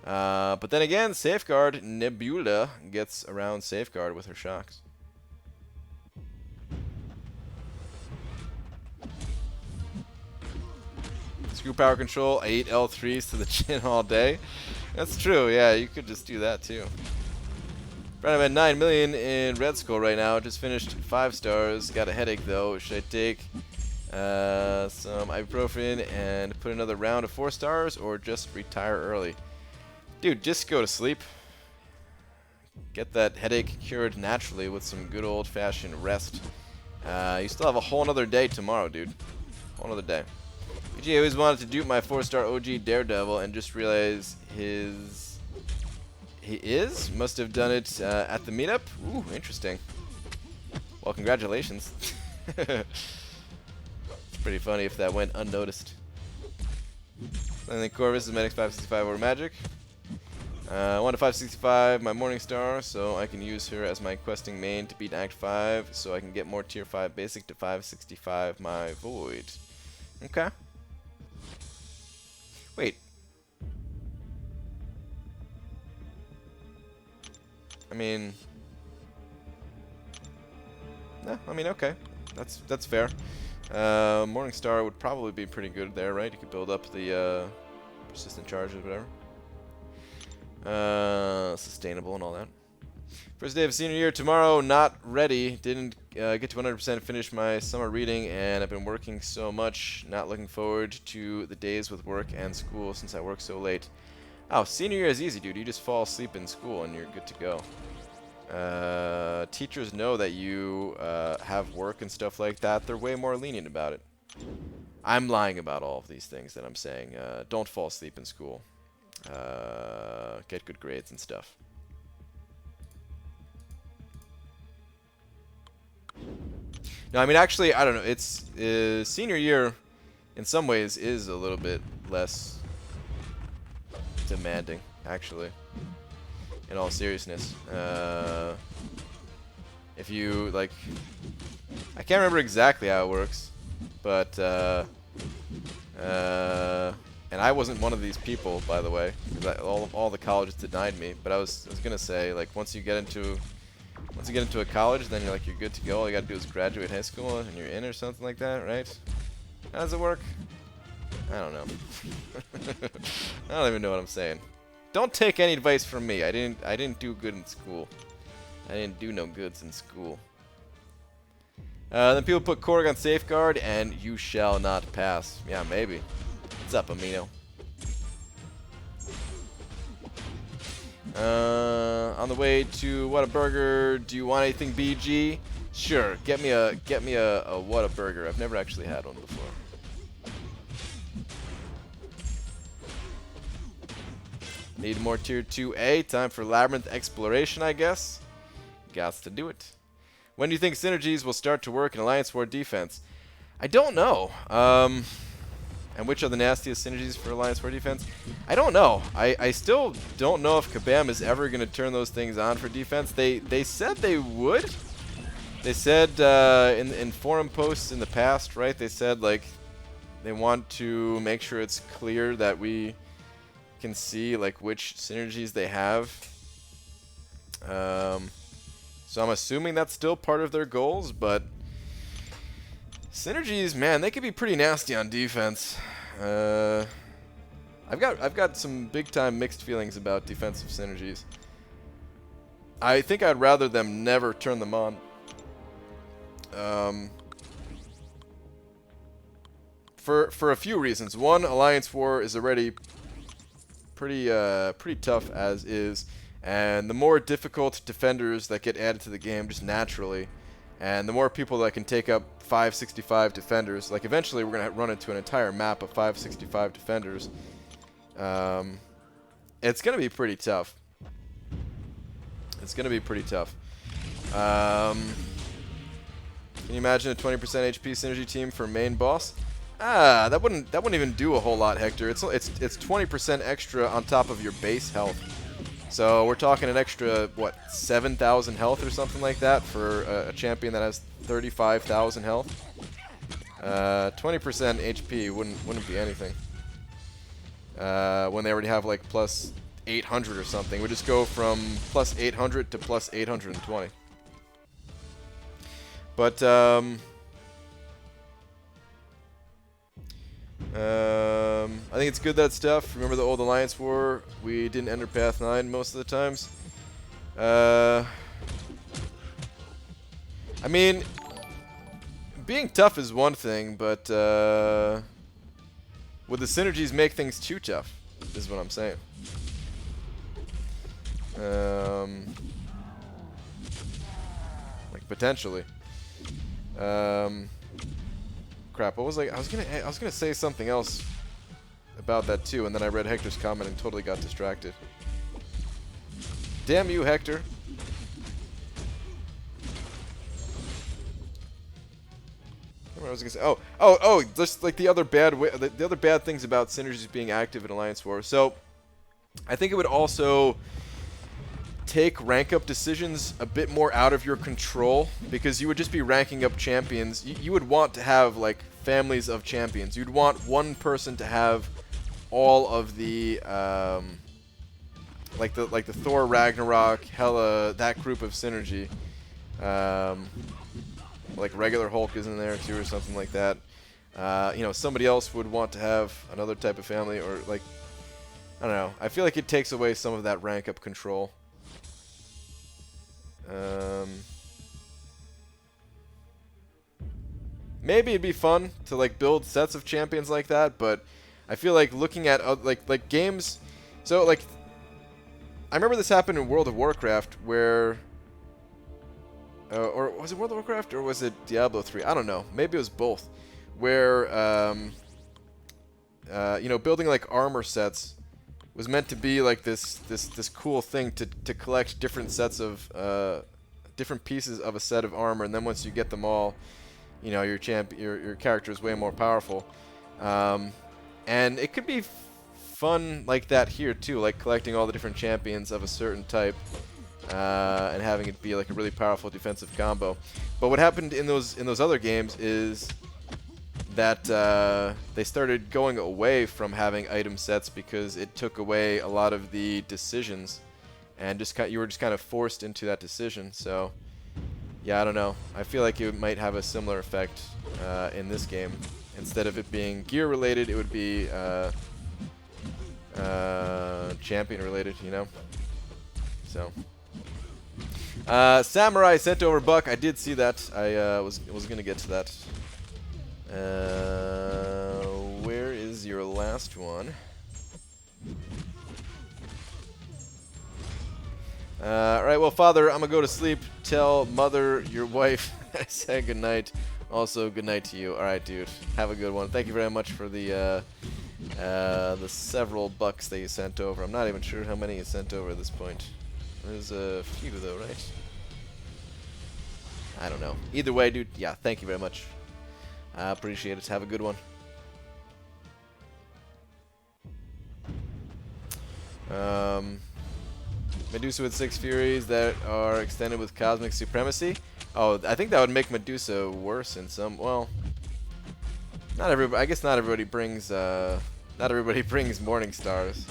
But then again, Safeguard, Nebula gets around Safeguard with her shocks. Screw power control. I eat L3s to the chin all day. That's true. Yeah, you could just do that too. I'm at 9 million in Red Skull right now. Just finished 5 stars. Got a headache though. Should I take some ibuprofen and put another round of 4 stars, or just retire early? Dude, just go to sleep. Get that headache cured naturally with some good old-fashioned rest. You still have a whole nother day tomorrow, dude. Whole nother day. PG always wanted to dupe my 4-star OG Daredevil and just realized must have done it at the meetup. Ooh, interesting. Well, congratulations. It's pretty funny if that went unnoticed. I think Corvus is Medics 565 over Magic. 1 to 565, my Morningstar, so I can use her as my questing main to beat Act 5, so I can get more Tier 5 basic to 565 my Void. Okay. Wait. I mean... No, I mean, okay. That's fair. Morningstar would probably be pretty good there, right? You could build up the persistent charges, whatever. Sustainable and all that. First day of senior year tomorrow, not ready. Didn't get to 100% finish my summer reading, and I've been working so much. Not looking forward to the days with work and school since I work so late. Oh, senior year is easy, dude. You just fall asleep in school and you're good to go. Teachers know that you have work and stuff like that. They're way more lenient about it. I'm lying about all of these things that I'm saying. Don't fall asleep in school. Get good grades and stuff. No, I mean, actually, I don't know. It's senior year, in some ways, is a little bit less demanding, actually. In all seriousness, if you like, I can't remember exactly how it works, but and I wasn't one of these people, by the way, because all the colleges denied me. But I was gonna say, like, once you get into a college, then you're good to go. All you gotta do is graduate high school and you're in, or something like that, right? How does it work? I don't know. I don't even know what I'm saying. Don't take any advice from me. I didn't do good in school. I didn't do no goods in school. Then people put Korg on safeguard, and you shall not pass. Yeah, maybe. What's up, Amino? On the way to Whataburger, do you want anything, BG? Sure. Get me a Whataburger. I've never actually had one before. Need more Tier 2A. Time for Labyrinth Exploration, I guess. Gots to do it. When do you think synergies will start to work in Alliance War defense? I don't know. And which are the nastiest synergies for Alliance War defense? I don't know. I still don't know if Kabam is ever going to turn those things on for defense. They said they would. They said in forum posts in the past, right? They said, like, they want to make sure it's clear that we can see, like, which synergies they have. So I'm assuming that's still part of their goals, but synergies, man, they could be pretty nasty on defense. I've got some big time mixed feelings about defensive synergies. I think I'd rather them never turn them on. For a few reasons. One, Alliance War is already pretty tough as is, and the more difficult defenders that get added to the game just naturally, and the more people that can take up 565 defenders, like eventually we're gonna run into an entire map of 565 defenders. It's gonna be pretty tough. It's gonna be pretty tough. Can you imagine a 20% HP synergy team for main boss? That wouldn't even do a whole lot, Hector. It's 20% extra on top of your base health. So we're talking an extra, what, 7,000 health or something like that for a champion that has 35,000 health. 20% HP wouldn't be anything. When they already have like plus 800 or something, we just go from plus 800 to plus 820. But I think it's good, that stuff. Remember the old Alliance War? We didn't enter Path 9 most of the times. I mean, being tough is one thing, but would the synergies make things too tough? Is what I'm saying. Like potentially. Crap. What was I was gonna say something else about that too, and then I read Hector's comment and totally got distracted. Damn you, Hector. What was I gonna say? Oh! Just like the other bad things about synergies being active in Alliance War. So, I think it would also take rank up decisions a bit more out of your control, because you would just be ranking up champions. You would want to have like families of champions. You'd want one person to have all of the like the Thor, Ragnarok, Hela, that group of synergy. Like regular Hulk is in there too, or something like that. You know, somebody else would want to have another type of family, or like, I don't know. I feel like it takes away some of that rank up control. Maybe it'd be fun to like build sets of champions like that, but I feel like looking at like games. So like, I remember this happened in World of Warcraft where. Or was it World of Warcraft, or was it Diablo 3? I don't know. Maybe it was both. Where, you know, building like armor sets was meant to be like this cool thing to collect different sets of different pieces of a set of armor, and then once you get them all, you know, your character is way more powerful. And it could be fun like that here too, like collecting all the different champions of a certain type. And having it be like a really powerful defensive combo. But what happened in those other games is that they started going away from having item sets because it took away a lot of the decisions, and you were just kind of forced into that decision. So yeah, I don't know. I feel like it might have a similar effect in this game. Instead of it being gear related, it would be champion related, you know. So. Samurai sent over Buck. I did see that. I was gonna get to that. Where is your last one? Alright, well, Father, I'm gonna go to sleep. Tell Mother, your wife, I said goodnight. Also, goodnight to you. Alright, dude. Have a good one. Thank you very much for the several bucks that you sent over. I'm not even sure how many you sent over at this point. There's a few, though, right? I don't know. Either way, dude, yeah, thank you very much. I appreciate it. Have a good one. Medusa with 6 Furies that are extended with Cosmic Supremacy. Oh, I think that would make Medusa worse in some... Well, not everybody... I guess not everybody brings... not everybody brings Morning Stars.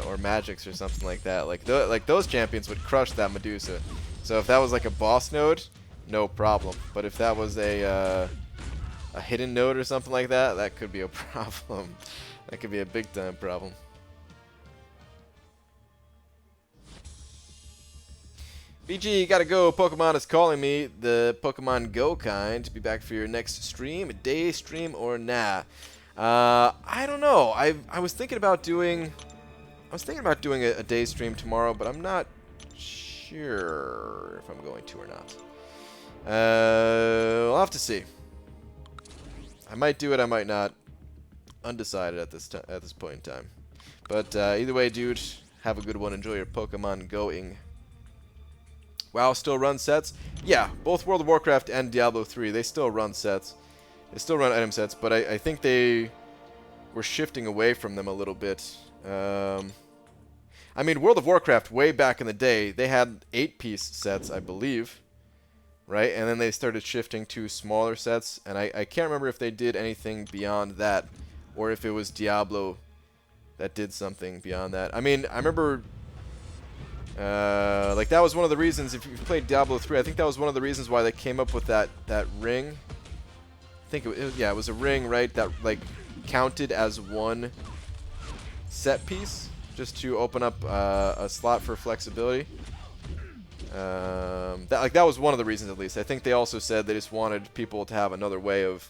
Or Magics or something like that. Like those champions would crush that Medusa. So if that was like a boss node, no problem. But if that was a hidden node or something like that, that could be a problem. That could be a big time problem. BG, gotta go. Pokemon is calling me. The Pokemon Go kind. Be back for your next stream, day stream or nah. I don't know. I was thinking about doing. I was thinking about doing a day stream tomorrow, but I'm not sure if I'm going to or not. I'll have to see. I might do it, I might not. Undecided at this point in time. But either way, dude, have a good one. Enjoy your Pokemon going. WoW still runs sets? Yeah, both World of Warcraft and Diablo 3, they still run sets. They still run item sets, but I think they were shifting away from them a little bit. I mean, World of Warcraft, way back in the day, they had 8-piece sets, I believe, right? And then they started shifting to smaller sets, and I can't remember if they did anything beyond that, or if it was Diablo that did something beyond that. I mean, I remember, like, that was one of the reasons, if you've played Diablo 3, I think that was one of the reasons why they came up with that ring. I think it was a ring, right? That, like, counted as one set piece, just to open up a slot for flexibility. That was one of the reasons, at least. I think they also said they just wanted people to have another way of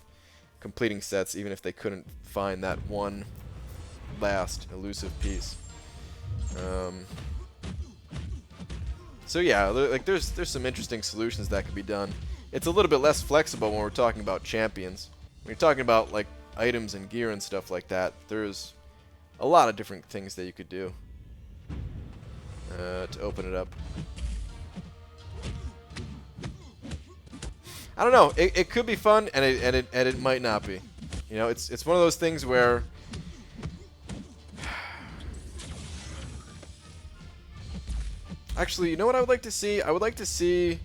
completing sets, even if they couldn't find that one last elusive piece. So yeah, like there's some interesting solutions that could be done. It's a little bit less flexible when we're talking about champions. When you're talking about like items and gear and stuff like that, there's a lot of different things that you could do to open it up. I don't know. It could be fun, and it might not be. You know, it's one of those things where actually, you know what I would like to see? I would like to see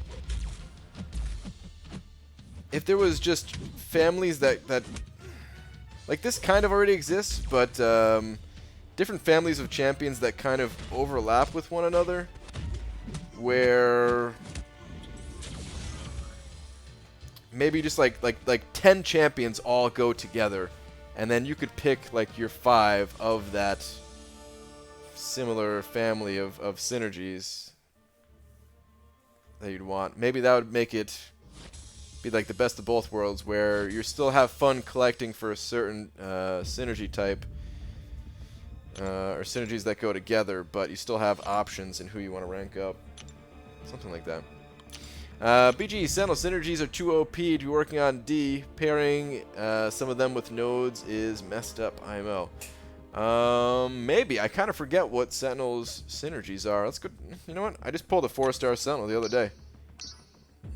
if there was just families that like this kind of already exists, but different families of champions that kind of overlap with one another, where maybe just like 10 champions all go together, and then you could pick like your 5 of that similar family of synergies that you'd want. Maybe that would make it be like the best of both worlds, where you still have fun collecting for a certain synergy type, or synergies that go together, but you still have options in who you want to rank up. Something like that. BG, Sentinel synergies are too OP to be working on D. Pairing some of them with nodes is messed up, IMO. Maybe. I kind of forget what Sentinel's synergies are. Let's go. You know what? I just pulled a 4-star Sentinel the other day.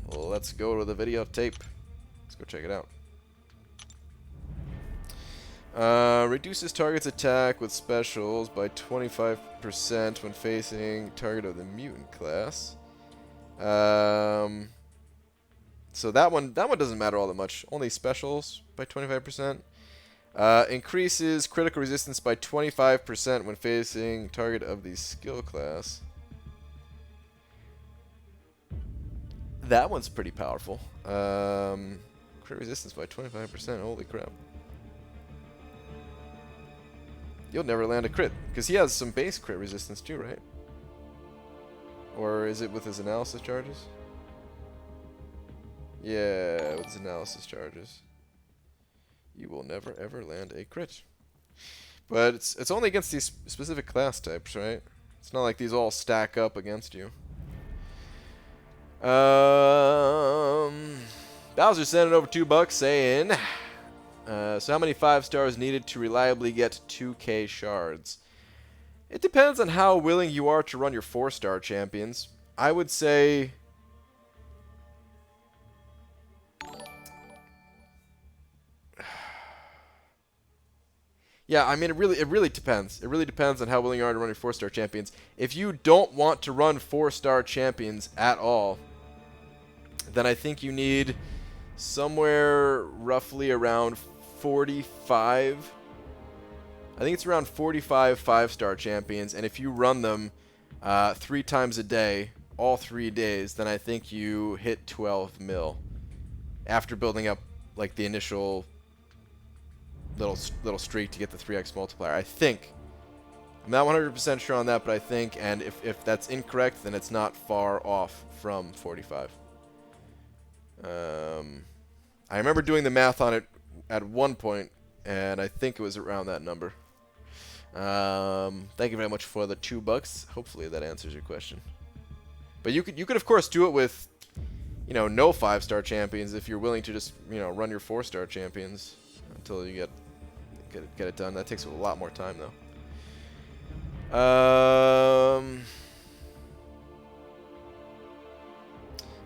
Well, let's go to the videotape. Let's go check it out. Reduces target's attack with specials by 25% when facing target of the mutant class. So that one doesn't matter all that much. Only specials by 25%. Increases critical resistance by 25% when facing target of the skill class. That one's pretty powerful. Crit resistance by 25%. Holy crap. You'll never land a crit, because he has some base crit resistance too, right? Or is it with his analysis charges? Yeah, with his analysis charges. You will never ever land a crit. But it's only against these specific class types, right? It's not like these all stack up against you. Bowser sent it over $2 saying, so how many 5 stars needed to reliably get 2k shards? It depends on how willing you are to run your 4-star champions. I would say yeah, I mean, it really depends. It really depends on how willing you are to run your 4-star champions. If you don't want to run 4-star champions at all, then I think you need somewhere roughly around 45. I think it's around 45 5-star champions, and if you run them 3 times a day, all 3 days, then I think you hit 12 mil after building up like the initial little streak to get the 3x multiplier. I think. I'm not 100% sure on that, but I think, and if that's incorrect, then it's not far off from 45. I remember doing the math on it at one point, and I think it was around that number. Thank you very much for the $2. Hopefully that answers your question. But you could of course do it with, you know, no 5-star champions if you're willing to just, you know, run your 4-star champions until you get it done. That takes a lot more time though.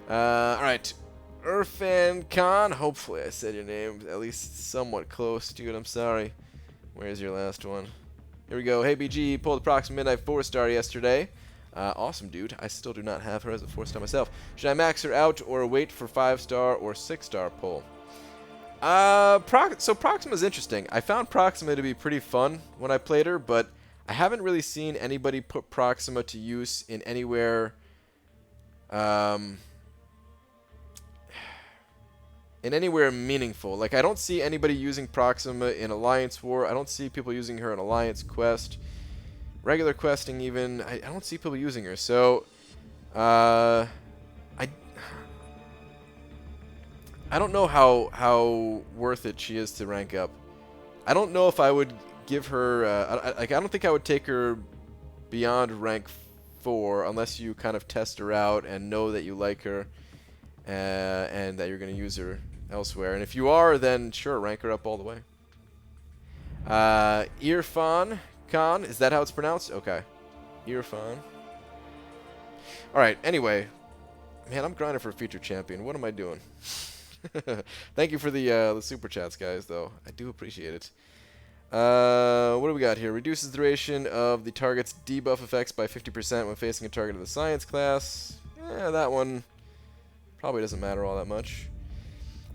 All right. Irfan Khan, hopefully I said your name at least somewhat close, dude. I'm sorry. Where's your last one? Here we go. Hey BG, pulled approximate midnight 4-star yesterday. Awesome, dude. I still do not have her as a 4-star myself. Should I max her out or wait for 5-star or 6-star pull? So Proxima is interesting. I found Proxima to be pretty fun when I played her, but I haven't really seen anybody put Proxima to use in anywhere. in anywhere meaningful. Like, I don't see anybody using Proxima in Alliance War. I don't see people using her in Alliance Quest. Regular questing even. I don't see people using her. So, I don't know how worth it she is to rank up. I don't know if I would give her... I don't think I would take her beyond rank 4 unless you kind of test her out and know that you like her and that you're going to use her elsewhere. And if you are, then sure, rank her up all the way. Irfan Khan, is that how it's pronounced? Okay. Irfan. Alright, anyway. Man, I'm grinding for a feature champion. What am I doing? Thank you for the super chats, guys, though. I do appreciate it. What do we got here? Reduces duration of the target's debuff effects by 50% when facing a target of the science class. Yeah, that one probably doesn't matter all that much.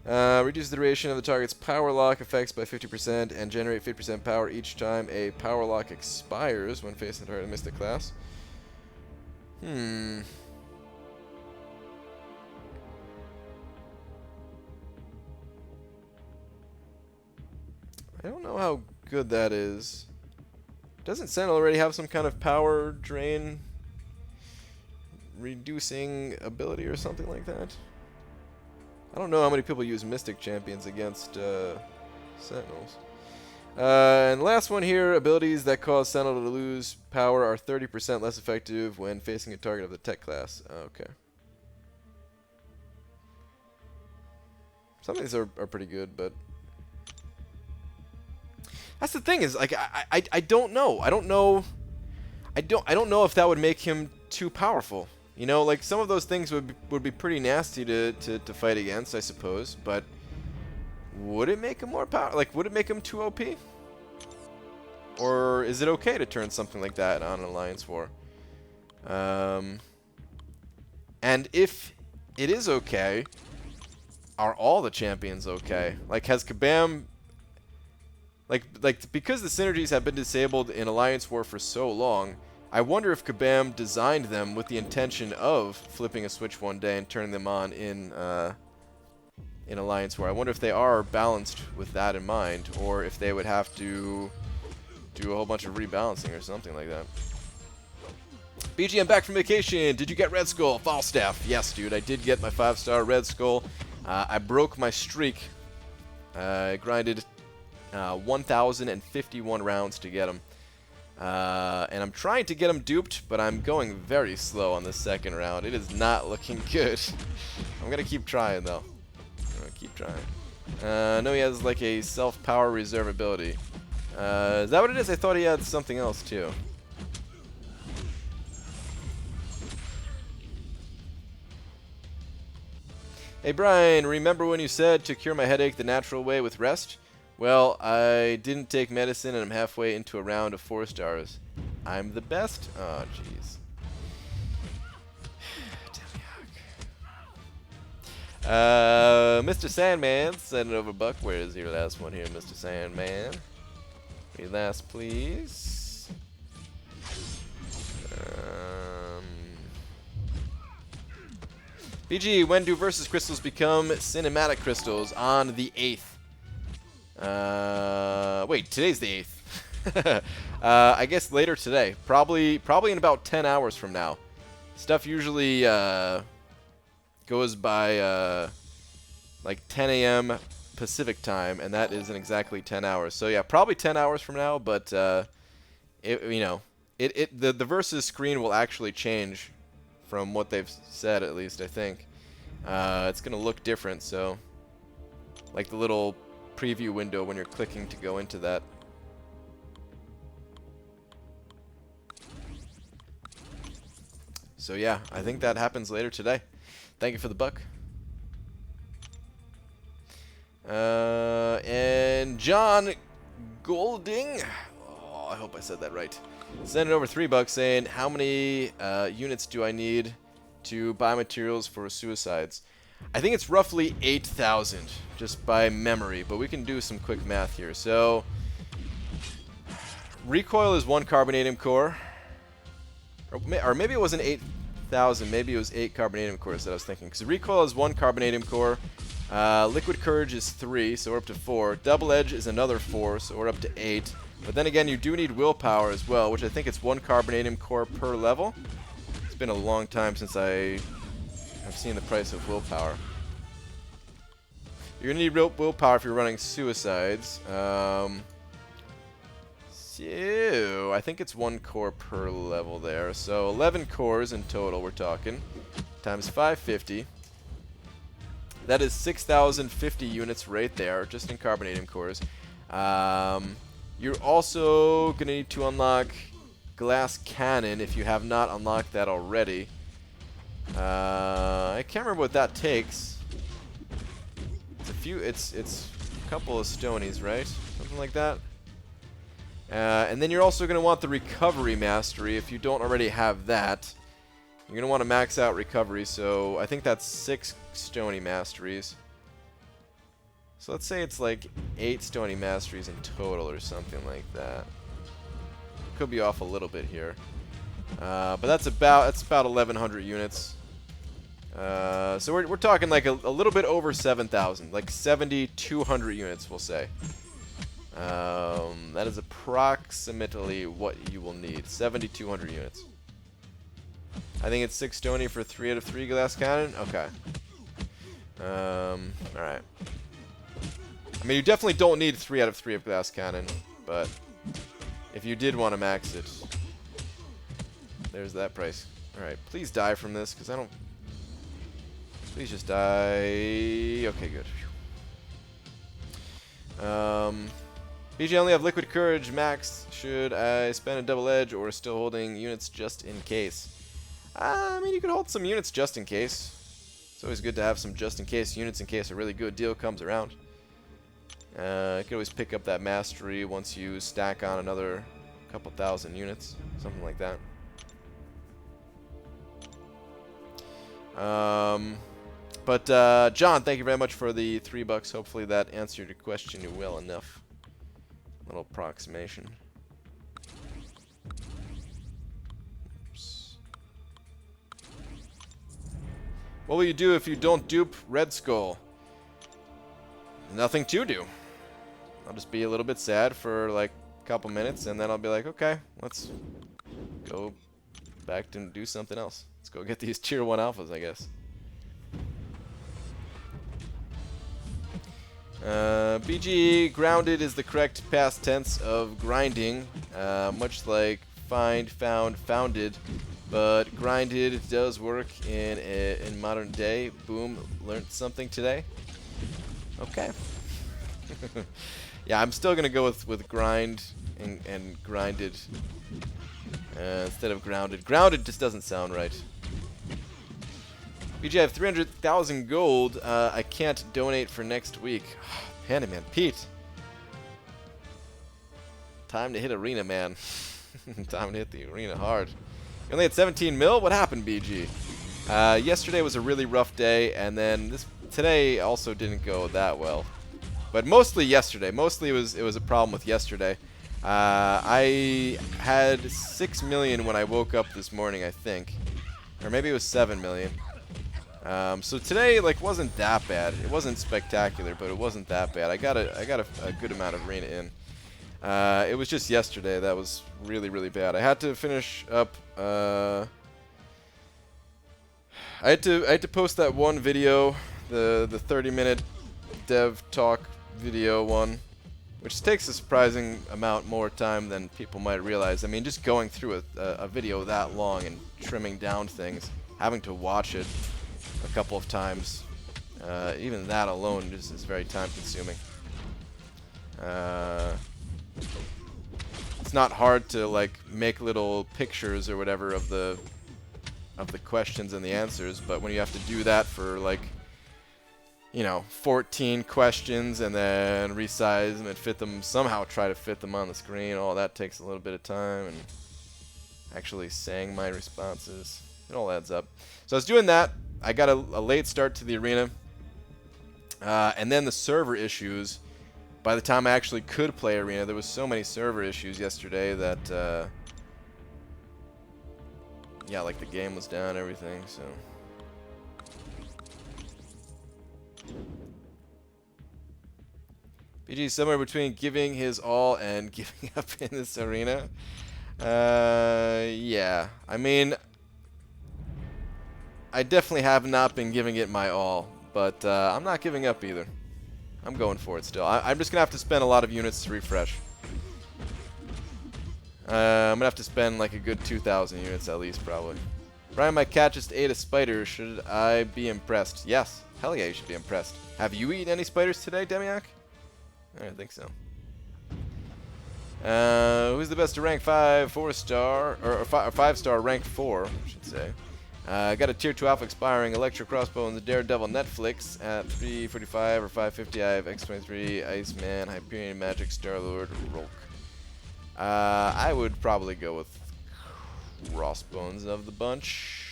Reduces the duration of the target's power lock effects by 50% and generate 50% power each time a power lock expires when facing a target of Mystic class. I don't know how good that is. Doesn't Sentinel already have some kind of power drain reducing ability or something like that? I don't know how many people use Mystic Champions against Sentinels. And last one here, abilities that cause Sentinel to lose power are 30% less effective when facing a target of the tech class. Okay. Some of these are pretty good, but that's the thing is, like, I don't know. I don't know if that would make him too powerful. You know, like, some of those things would be pretty nasty to fight against, I suppose, but would it make him more power? Like, would it make him too OP? Or is it okay to turn something like that on an Alliance War? And if it is okay, are all the champions okay? Like, has Kabam... Like, because the synergies have been disabled in Alliance War for so long, I wonder if Kabam designed them with the intention of flipping a switch one day and turning them on in Alliance War. I wonder if they are balanced with that in mind, or if they would have to do a whole bunch of rebalancing or something like that. BG, I'm back from vacation. Did you get Red Skull? Falstaff. Yes, dude, I did get my 5-star Red Skull. I broke my streak. I grinded 1,051 rounds to get him. And I'm trying to get him duped, but I'm going very slow on the second round. It is not looking good. I'm going to keep trying, though. I'm going to keep trying. No, he has, like, a self-power reserve ability. Is that what it is? I thought he had something else, too. Hey, Brian, remember when you said to cure my headache the natural way with rest? Well, I didn't take medicine, and I'm halfway into a round of 4 stars. I'm the best? Oh, jeez. Mr. Sandman, send it over, Buck. Where is your last one here, Mr. Sandman? Your last, please. BG, when do Versus Crystals become cinematic crystals? On the 8th. Wait, today's the 8th. I guess later today. Probably in about 10 hours from now. Stuff usually goes by like 10 a.m. Pacific time, and that isn't exactly 10 hours. So yeah, probably 10 hours from now, but the Versus screen will actually change from what they've said, at least, I think. It's going to look different, so like the little preview window when you're clicking to go into that. So yeah, I think that happens later today. Thank you for the buck. And John Golding, oh, I hope I said that right, sent it over $3 saying, how many units do I need to buy materials for suicides? I think it's roughly 8,000, just by memory, but we can do some quick math here. So, recoil is 1 carbonadium core, or maybe it wasn't 8,000, maybe it was 8 carbonadium cores that I was thinking, because recoil is 1 carbonadium core, Liquid Courage is 3, so we're up to 4. Double Edge is another 4, so we're up to 8. But then again, you do need willpower as well, which I think it's 1 carbonadium core per level. It's been a long time since I've seen the price of willpower. You're going to need willpower if you're running suicides. So I think it's 1 core per level there. So 11 cores in total, we're talking. Times 550. That is 6,050 units right there, just in carbonadium cores. You're also going to need to unlock glass cannon if you have not unlocked that already. I can't remember what that takes. It's a couple of stonies, right? Something like that. And then you're also going to want the recovery mastery if you don't already have that. You're going to want to max out recovery, so I think that's 6 stony masteries. So let's say it's like 8 stony masteries in total or something like that. Could be off a little bit here. But that's about 1,100 units. So we're talking like a little bit over 7,000, like 7,200 units, we'll say. That is approximately what you will need, 7,200 units. I think it's 6 stony for 3 out of 3 glass cannon. Okay. Alright. I mean, you definitely don't need 3 out of 3 of glass cannon, but if you did want to max it, there's that price. Alright, please die from this, because I don't... Please just die... Okay, good. BG, only have Liquid Courage maxed. Should I spend a double edge or still holding units just in case? I mean, you could hold some units just in case. It's always good to have some just in case units in case a really good deal comes around. You can always pick up that mastery once you stack on another couple thousand units, something like that. But John, thank you very much for the $3. Hopefully that answered your question well enough. Little approximation. Oops. What will you do if you don't dupe Red Skull? Nothing to do. I'll just be a little bit sad for like a couple minutes, and then I'll be like, okay, let's go back and do something else. Let's go get these tier 1 alphas, I guess. BG, grounded is the correct past tense of grinding, much like find, found, founded, but grinded does work in modern day. Boom, learned something today. Okay. Yeah, I'm still gonna go with grind and grinded instead of grounded. Grounded just doesn't sound right. BG, I have 300,000 gold. I can't donate for next week. Panda Man, Pete. Time to hit arena, man. Time to hit the arena hard. You only had 17 mil? What happened, BG? Yesterday was a really rough day, and then today also didn't go that well. But mostly yesterday. Mostly it was a problem with yesterday. I had 6 million when I woke up this morning, I think. Or maybe it was 7 million. So today, like, wasn't that bad. It wasn't spectacular, but it wasn't that bad. I got a good amount of arena in. It was just yesterday that was really, really bad. I had to finish up. I had to post that one video, the 30-minute dev talk video one, which takes a surprising amount more time than people might realize. I mean, just going through a video that long and trimming down things, having to watch it a couple of times, even that alone just is very time-consuming. It's not hard to like make little pictures or whatever of the questions and the answers, but when you have to do that for like, you know, 14 questions and then resize them and fit them, somehow try to fit them on the screen, all that takes a little bit of time, and actually saying my responses, it all adds up. So I was doing that. I got a late start to the arena, and then the server issues. By the time I actually could play arena, there was so many server issues yesterday that, yeah, like the game was down and everything, so. BG somewhere between giving his all and giving up in this arena. Yeah. I mean, I definitely have not been giving it my all, but I'm not giving up either. I'm going for it still. I'm just going to have to spend a lot of units to refresh. I'm going to have to spend like a good 2,000 units at least, probably. Brian, my cat just ate a spider. Should I be impressed? Yes. Hell yeah, you should be impressed. Have you eaten any spiders today, Demiak? I don't think so. Who's the best to rank 5 4-star, or 5-star ranked 4, I should say. Got a tier 2 alpha expiring, Electro Crossbow, and the Daredevil Netflix at 345 or 550. I have X23, Iceman, Hyperion Magic, Starlord, Rolk. I would probably go with Crossbones of the bunch.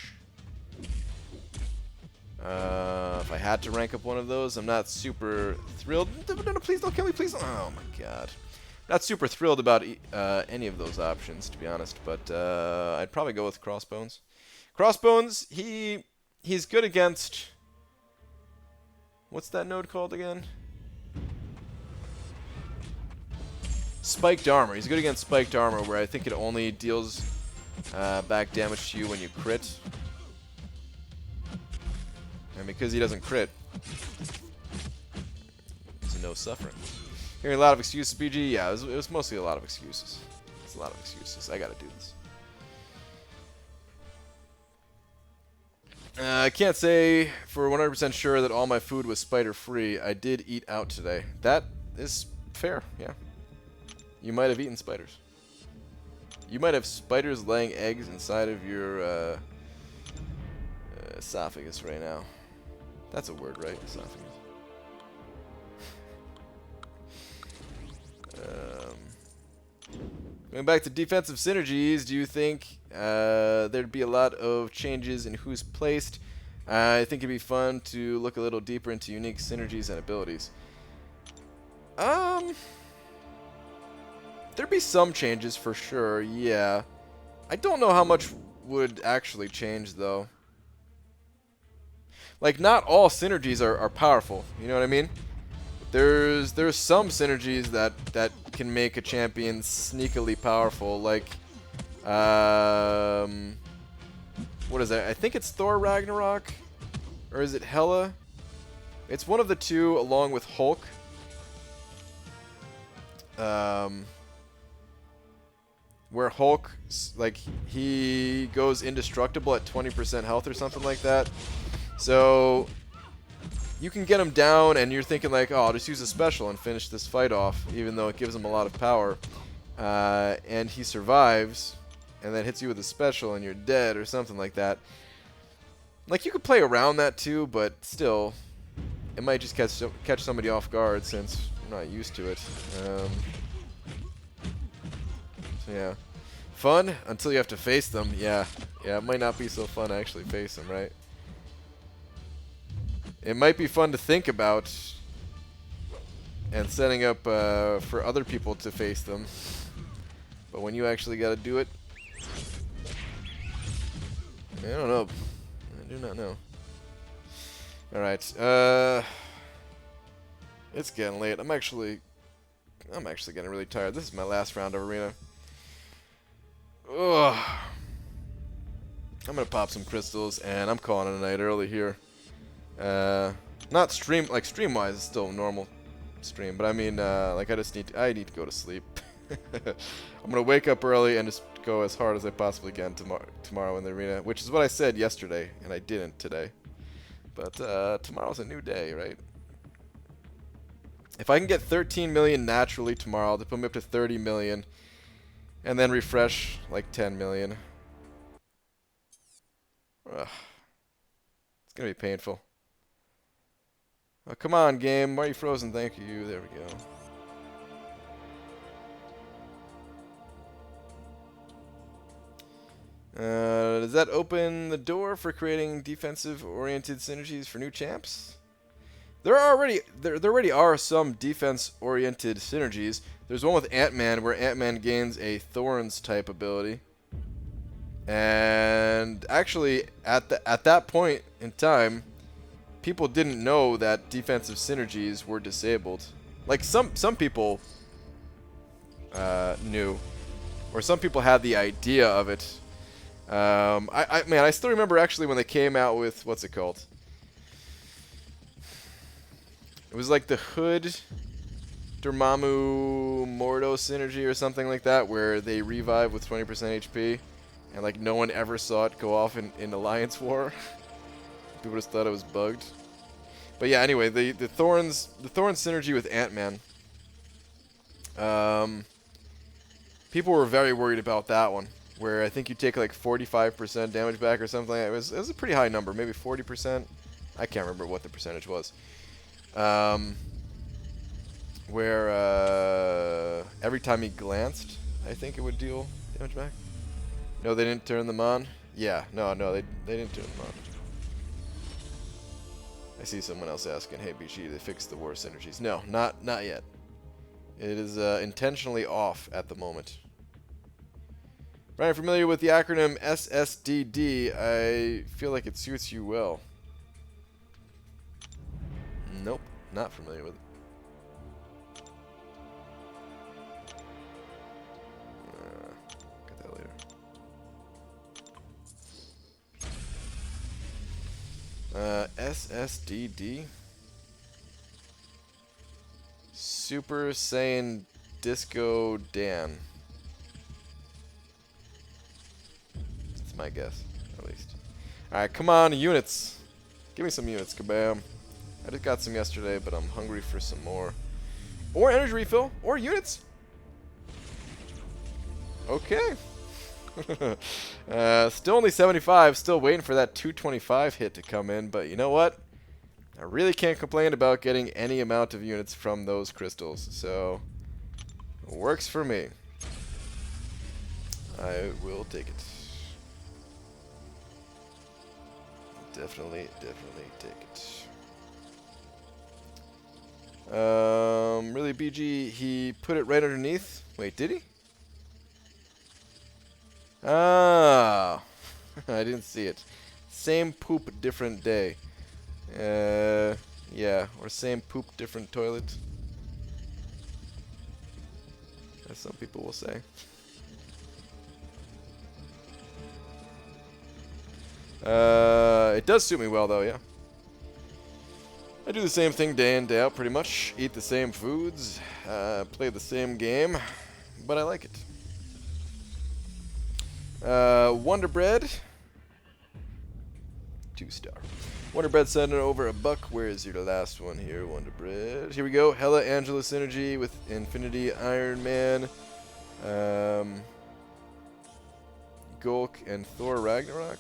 If I had to rank up one of those, I'm not super thrilled. No, please don't kill me, please. Oh my god. Not super thrilled about any of those options, to be honest, but I'd probably go with Crossbones. Crossbones, he's good against... What's that node called again? Spiked Armor. He's good against Spiked Armor, where I think it only deals back damage to you when you crit. And because he doesn't crit, there's no suffering. Hearing a lot of excuses, BG. Yeah, it was mostly a lot of excuses. It's a lot of excuses. I gotta do this. I can't say for 100% sure that all my food was spider-free. I did eat out today. That is fair, yeah. You might have eaten spiders. You might have spiders laying eggs inside of your esophagus right now. That's a word, right? Esophagus. Going back to defensive synergies, do you think there'd be a lot of changes in who's placed? I think it'd be fun to look a little deeper into unique synergies and abilities. There'd be some changes for sure, yeah. I don't know how much would actually change, though. Like, not all synergies are powerful, you know what I mean? There's some synergies that can make a champion sneakily powerful, like what is that? I think it's Thor Ragnarok, or is it Hela? It's one of the two, along with Hulk. Where Hulk, like, he goes indestructible at 20% health or something like that. So you can get him down, and you're thinking like, oh, I'll just use a special and finish this fight off, even though it gives him a lot of power. And he survives, and then hits you with a special, and you're dead, or something like that. Like, you could play around that too, but still, it might just catch somebody off guard since you're not used to it. So yeah, fun until you have to face them. Yeah, it might not be so fun to actually face them, right? It might be fun to think about and setting up for other people to face them, but when you actually got to do it, I don't know. I do not know. All right, it's getting late. I'm actually getting really tired. This is my last round of arena. Ugh. I'm gonna pop some crystals, and I'm calling it a night early here. Not stream-wise, it's still a normal stream, but I mean, like, I need to go to sleep. I'm gonna wake up early and just go as hard as I possibly can tomorrow in the arena, which is what I said yesterday, and I didn't today. But tomorrow's a new day, right? If I can get 13 million naturally tomorrow, to put me up to 30 million, and then refresh like 10 million. Ugh. It's gonna be painful. Oh, come on, game. Why are you frozen? Thank you. There we go. Does that open the door for creating defensive-oriented synergies for new champs? There already are some defense-oriented synergies. There's one with Ant-Man where Ant-Man gains a Thorns type ability. And actually, at that point in time, people didn't know that defensive synergies were disabled. Like some people knew, or some people had the idea of it. Man, I still remember actually when they came out with, what's it called? It was like the Hood Dormammu Mordo synergy or something like that, where they revive with 20% HP, and like no one ever saw it go off in Alliance War. People just thought it was bugged. But yeah, anyway, the Thorn synergy with Ant-Man. People were very worried about that one, where I think you take like 45% damage back or something. It was a pretty high number, maybe 40%. I can't remember what the percentage was. Where every time he glanced, I think it would deal damage back. No, they didn't turn them on. Yeah, no, they didn't turn them on. I see someone else asking, hey BG, they fixed the war synergies. No, not yet. It is intentionally off at the moment. Brian, familiar with the acronym SSDD? I feel like it suits you well. Nope, not familiar with it. Get that later. SSDD? Super Saiyan Disco Dan. That's my guess, at least. Alright, come on, units. Give me some units, kabam. I just got some yesterday, but I'm hungry for some more. Or energy refill, or units. Okay. Still only 75, still waiting for that 225 hit to come in, but you know what? I really can't complain about getting any amount of units from those crystals, so it works for me. I will take it. Definitely take it. Really, BG, he put it right underneath? Wait, did he? Ah, I didn't see it. Same poop, different day. Yeah, or same poop, different toilet. As some people will say. It does suit me well, though, yeah. I do the same thing day in, day out, pretty much. Eat the same foods, play the same game, but I like it. Wonder Bread. 2-star. Wonder Bread sending over $1. Where's your last one here, Wonder Bread? Here we go. Hella Angela synergy with Infinity Iron Man. Gulk and Thor Ragnarok.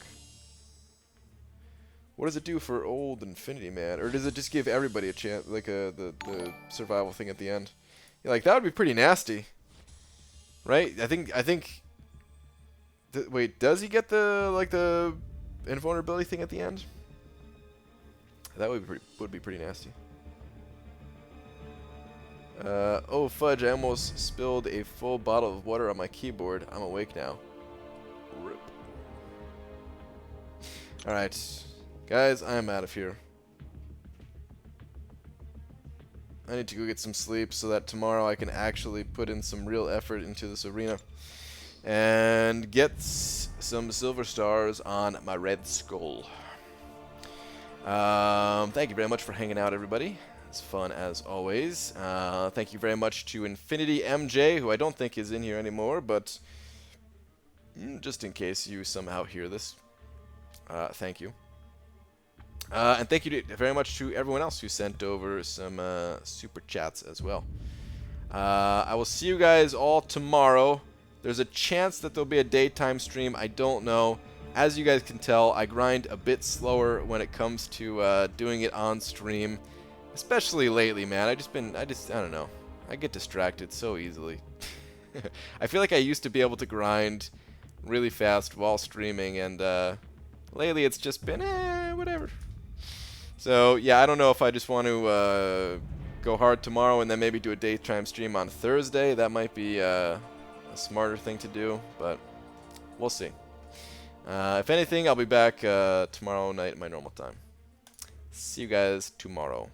What does it do for old Infinity Man? Or does it just give everybody a chance, like the survival thing at the end? Yeah, like that would be pretty nasty, right? I think. Wait, does he get the invulnerability thing at the end? That would be pretty nasty. Oh fudge! I almost spilled a full bottle of water on my keyboard. I'm awake now. Rip. All right. Guys, I'm out of here. I need to go get some sleep so that tomorrow I can actually put in some real effort into this arena and get some silver stars on my red skull. Thank you very much for hanging out, everybody. It's fun as always. Thank you very much to Infinity MJ, who I don't think is in here anymore, but just in case you somehow hear this, thank you. And thank you very much to everyone else who sent over some super chats as well. I will see you guys all tomorrow. There's a chance that there'll be a daytime stream. I don't know. As you guys can tell, I grind a bit slower when it comes to doing it on stream, especially lately, man. I don't know. I get distracted so easily. I feel like I used to be able to grind really fast while streaming, and lately it's just been whatever. So yeah, I don't know if I just want to go hard tomorrow and then maybe do a daytime stream on Thursday. That might be a smarter thing to do, but we'll see. If anything, I'll be back tomorrow night at my normal time. See you guys tomorrow.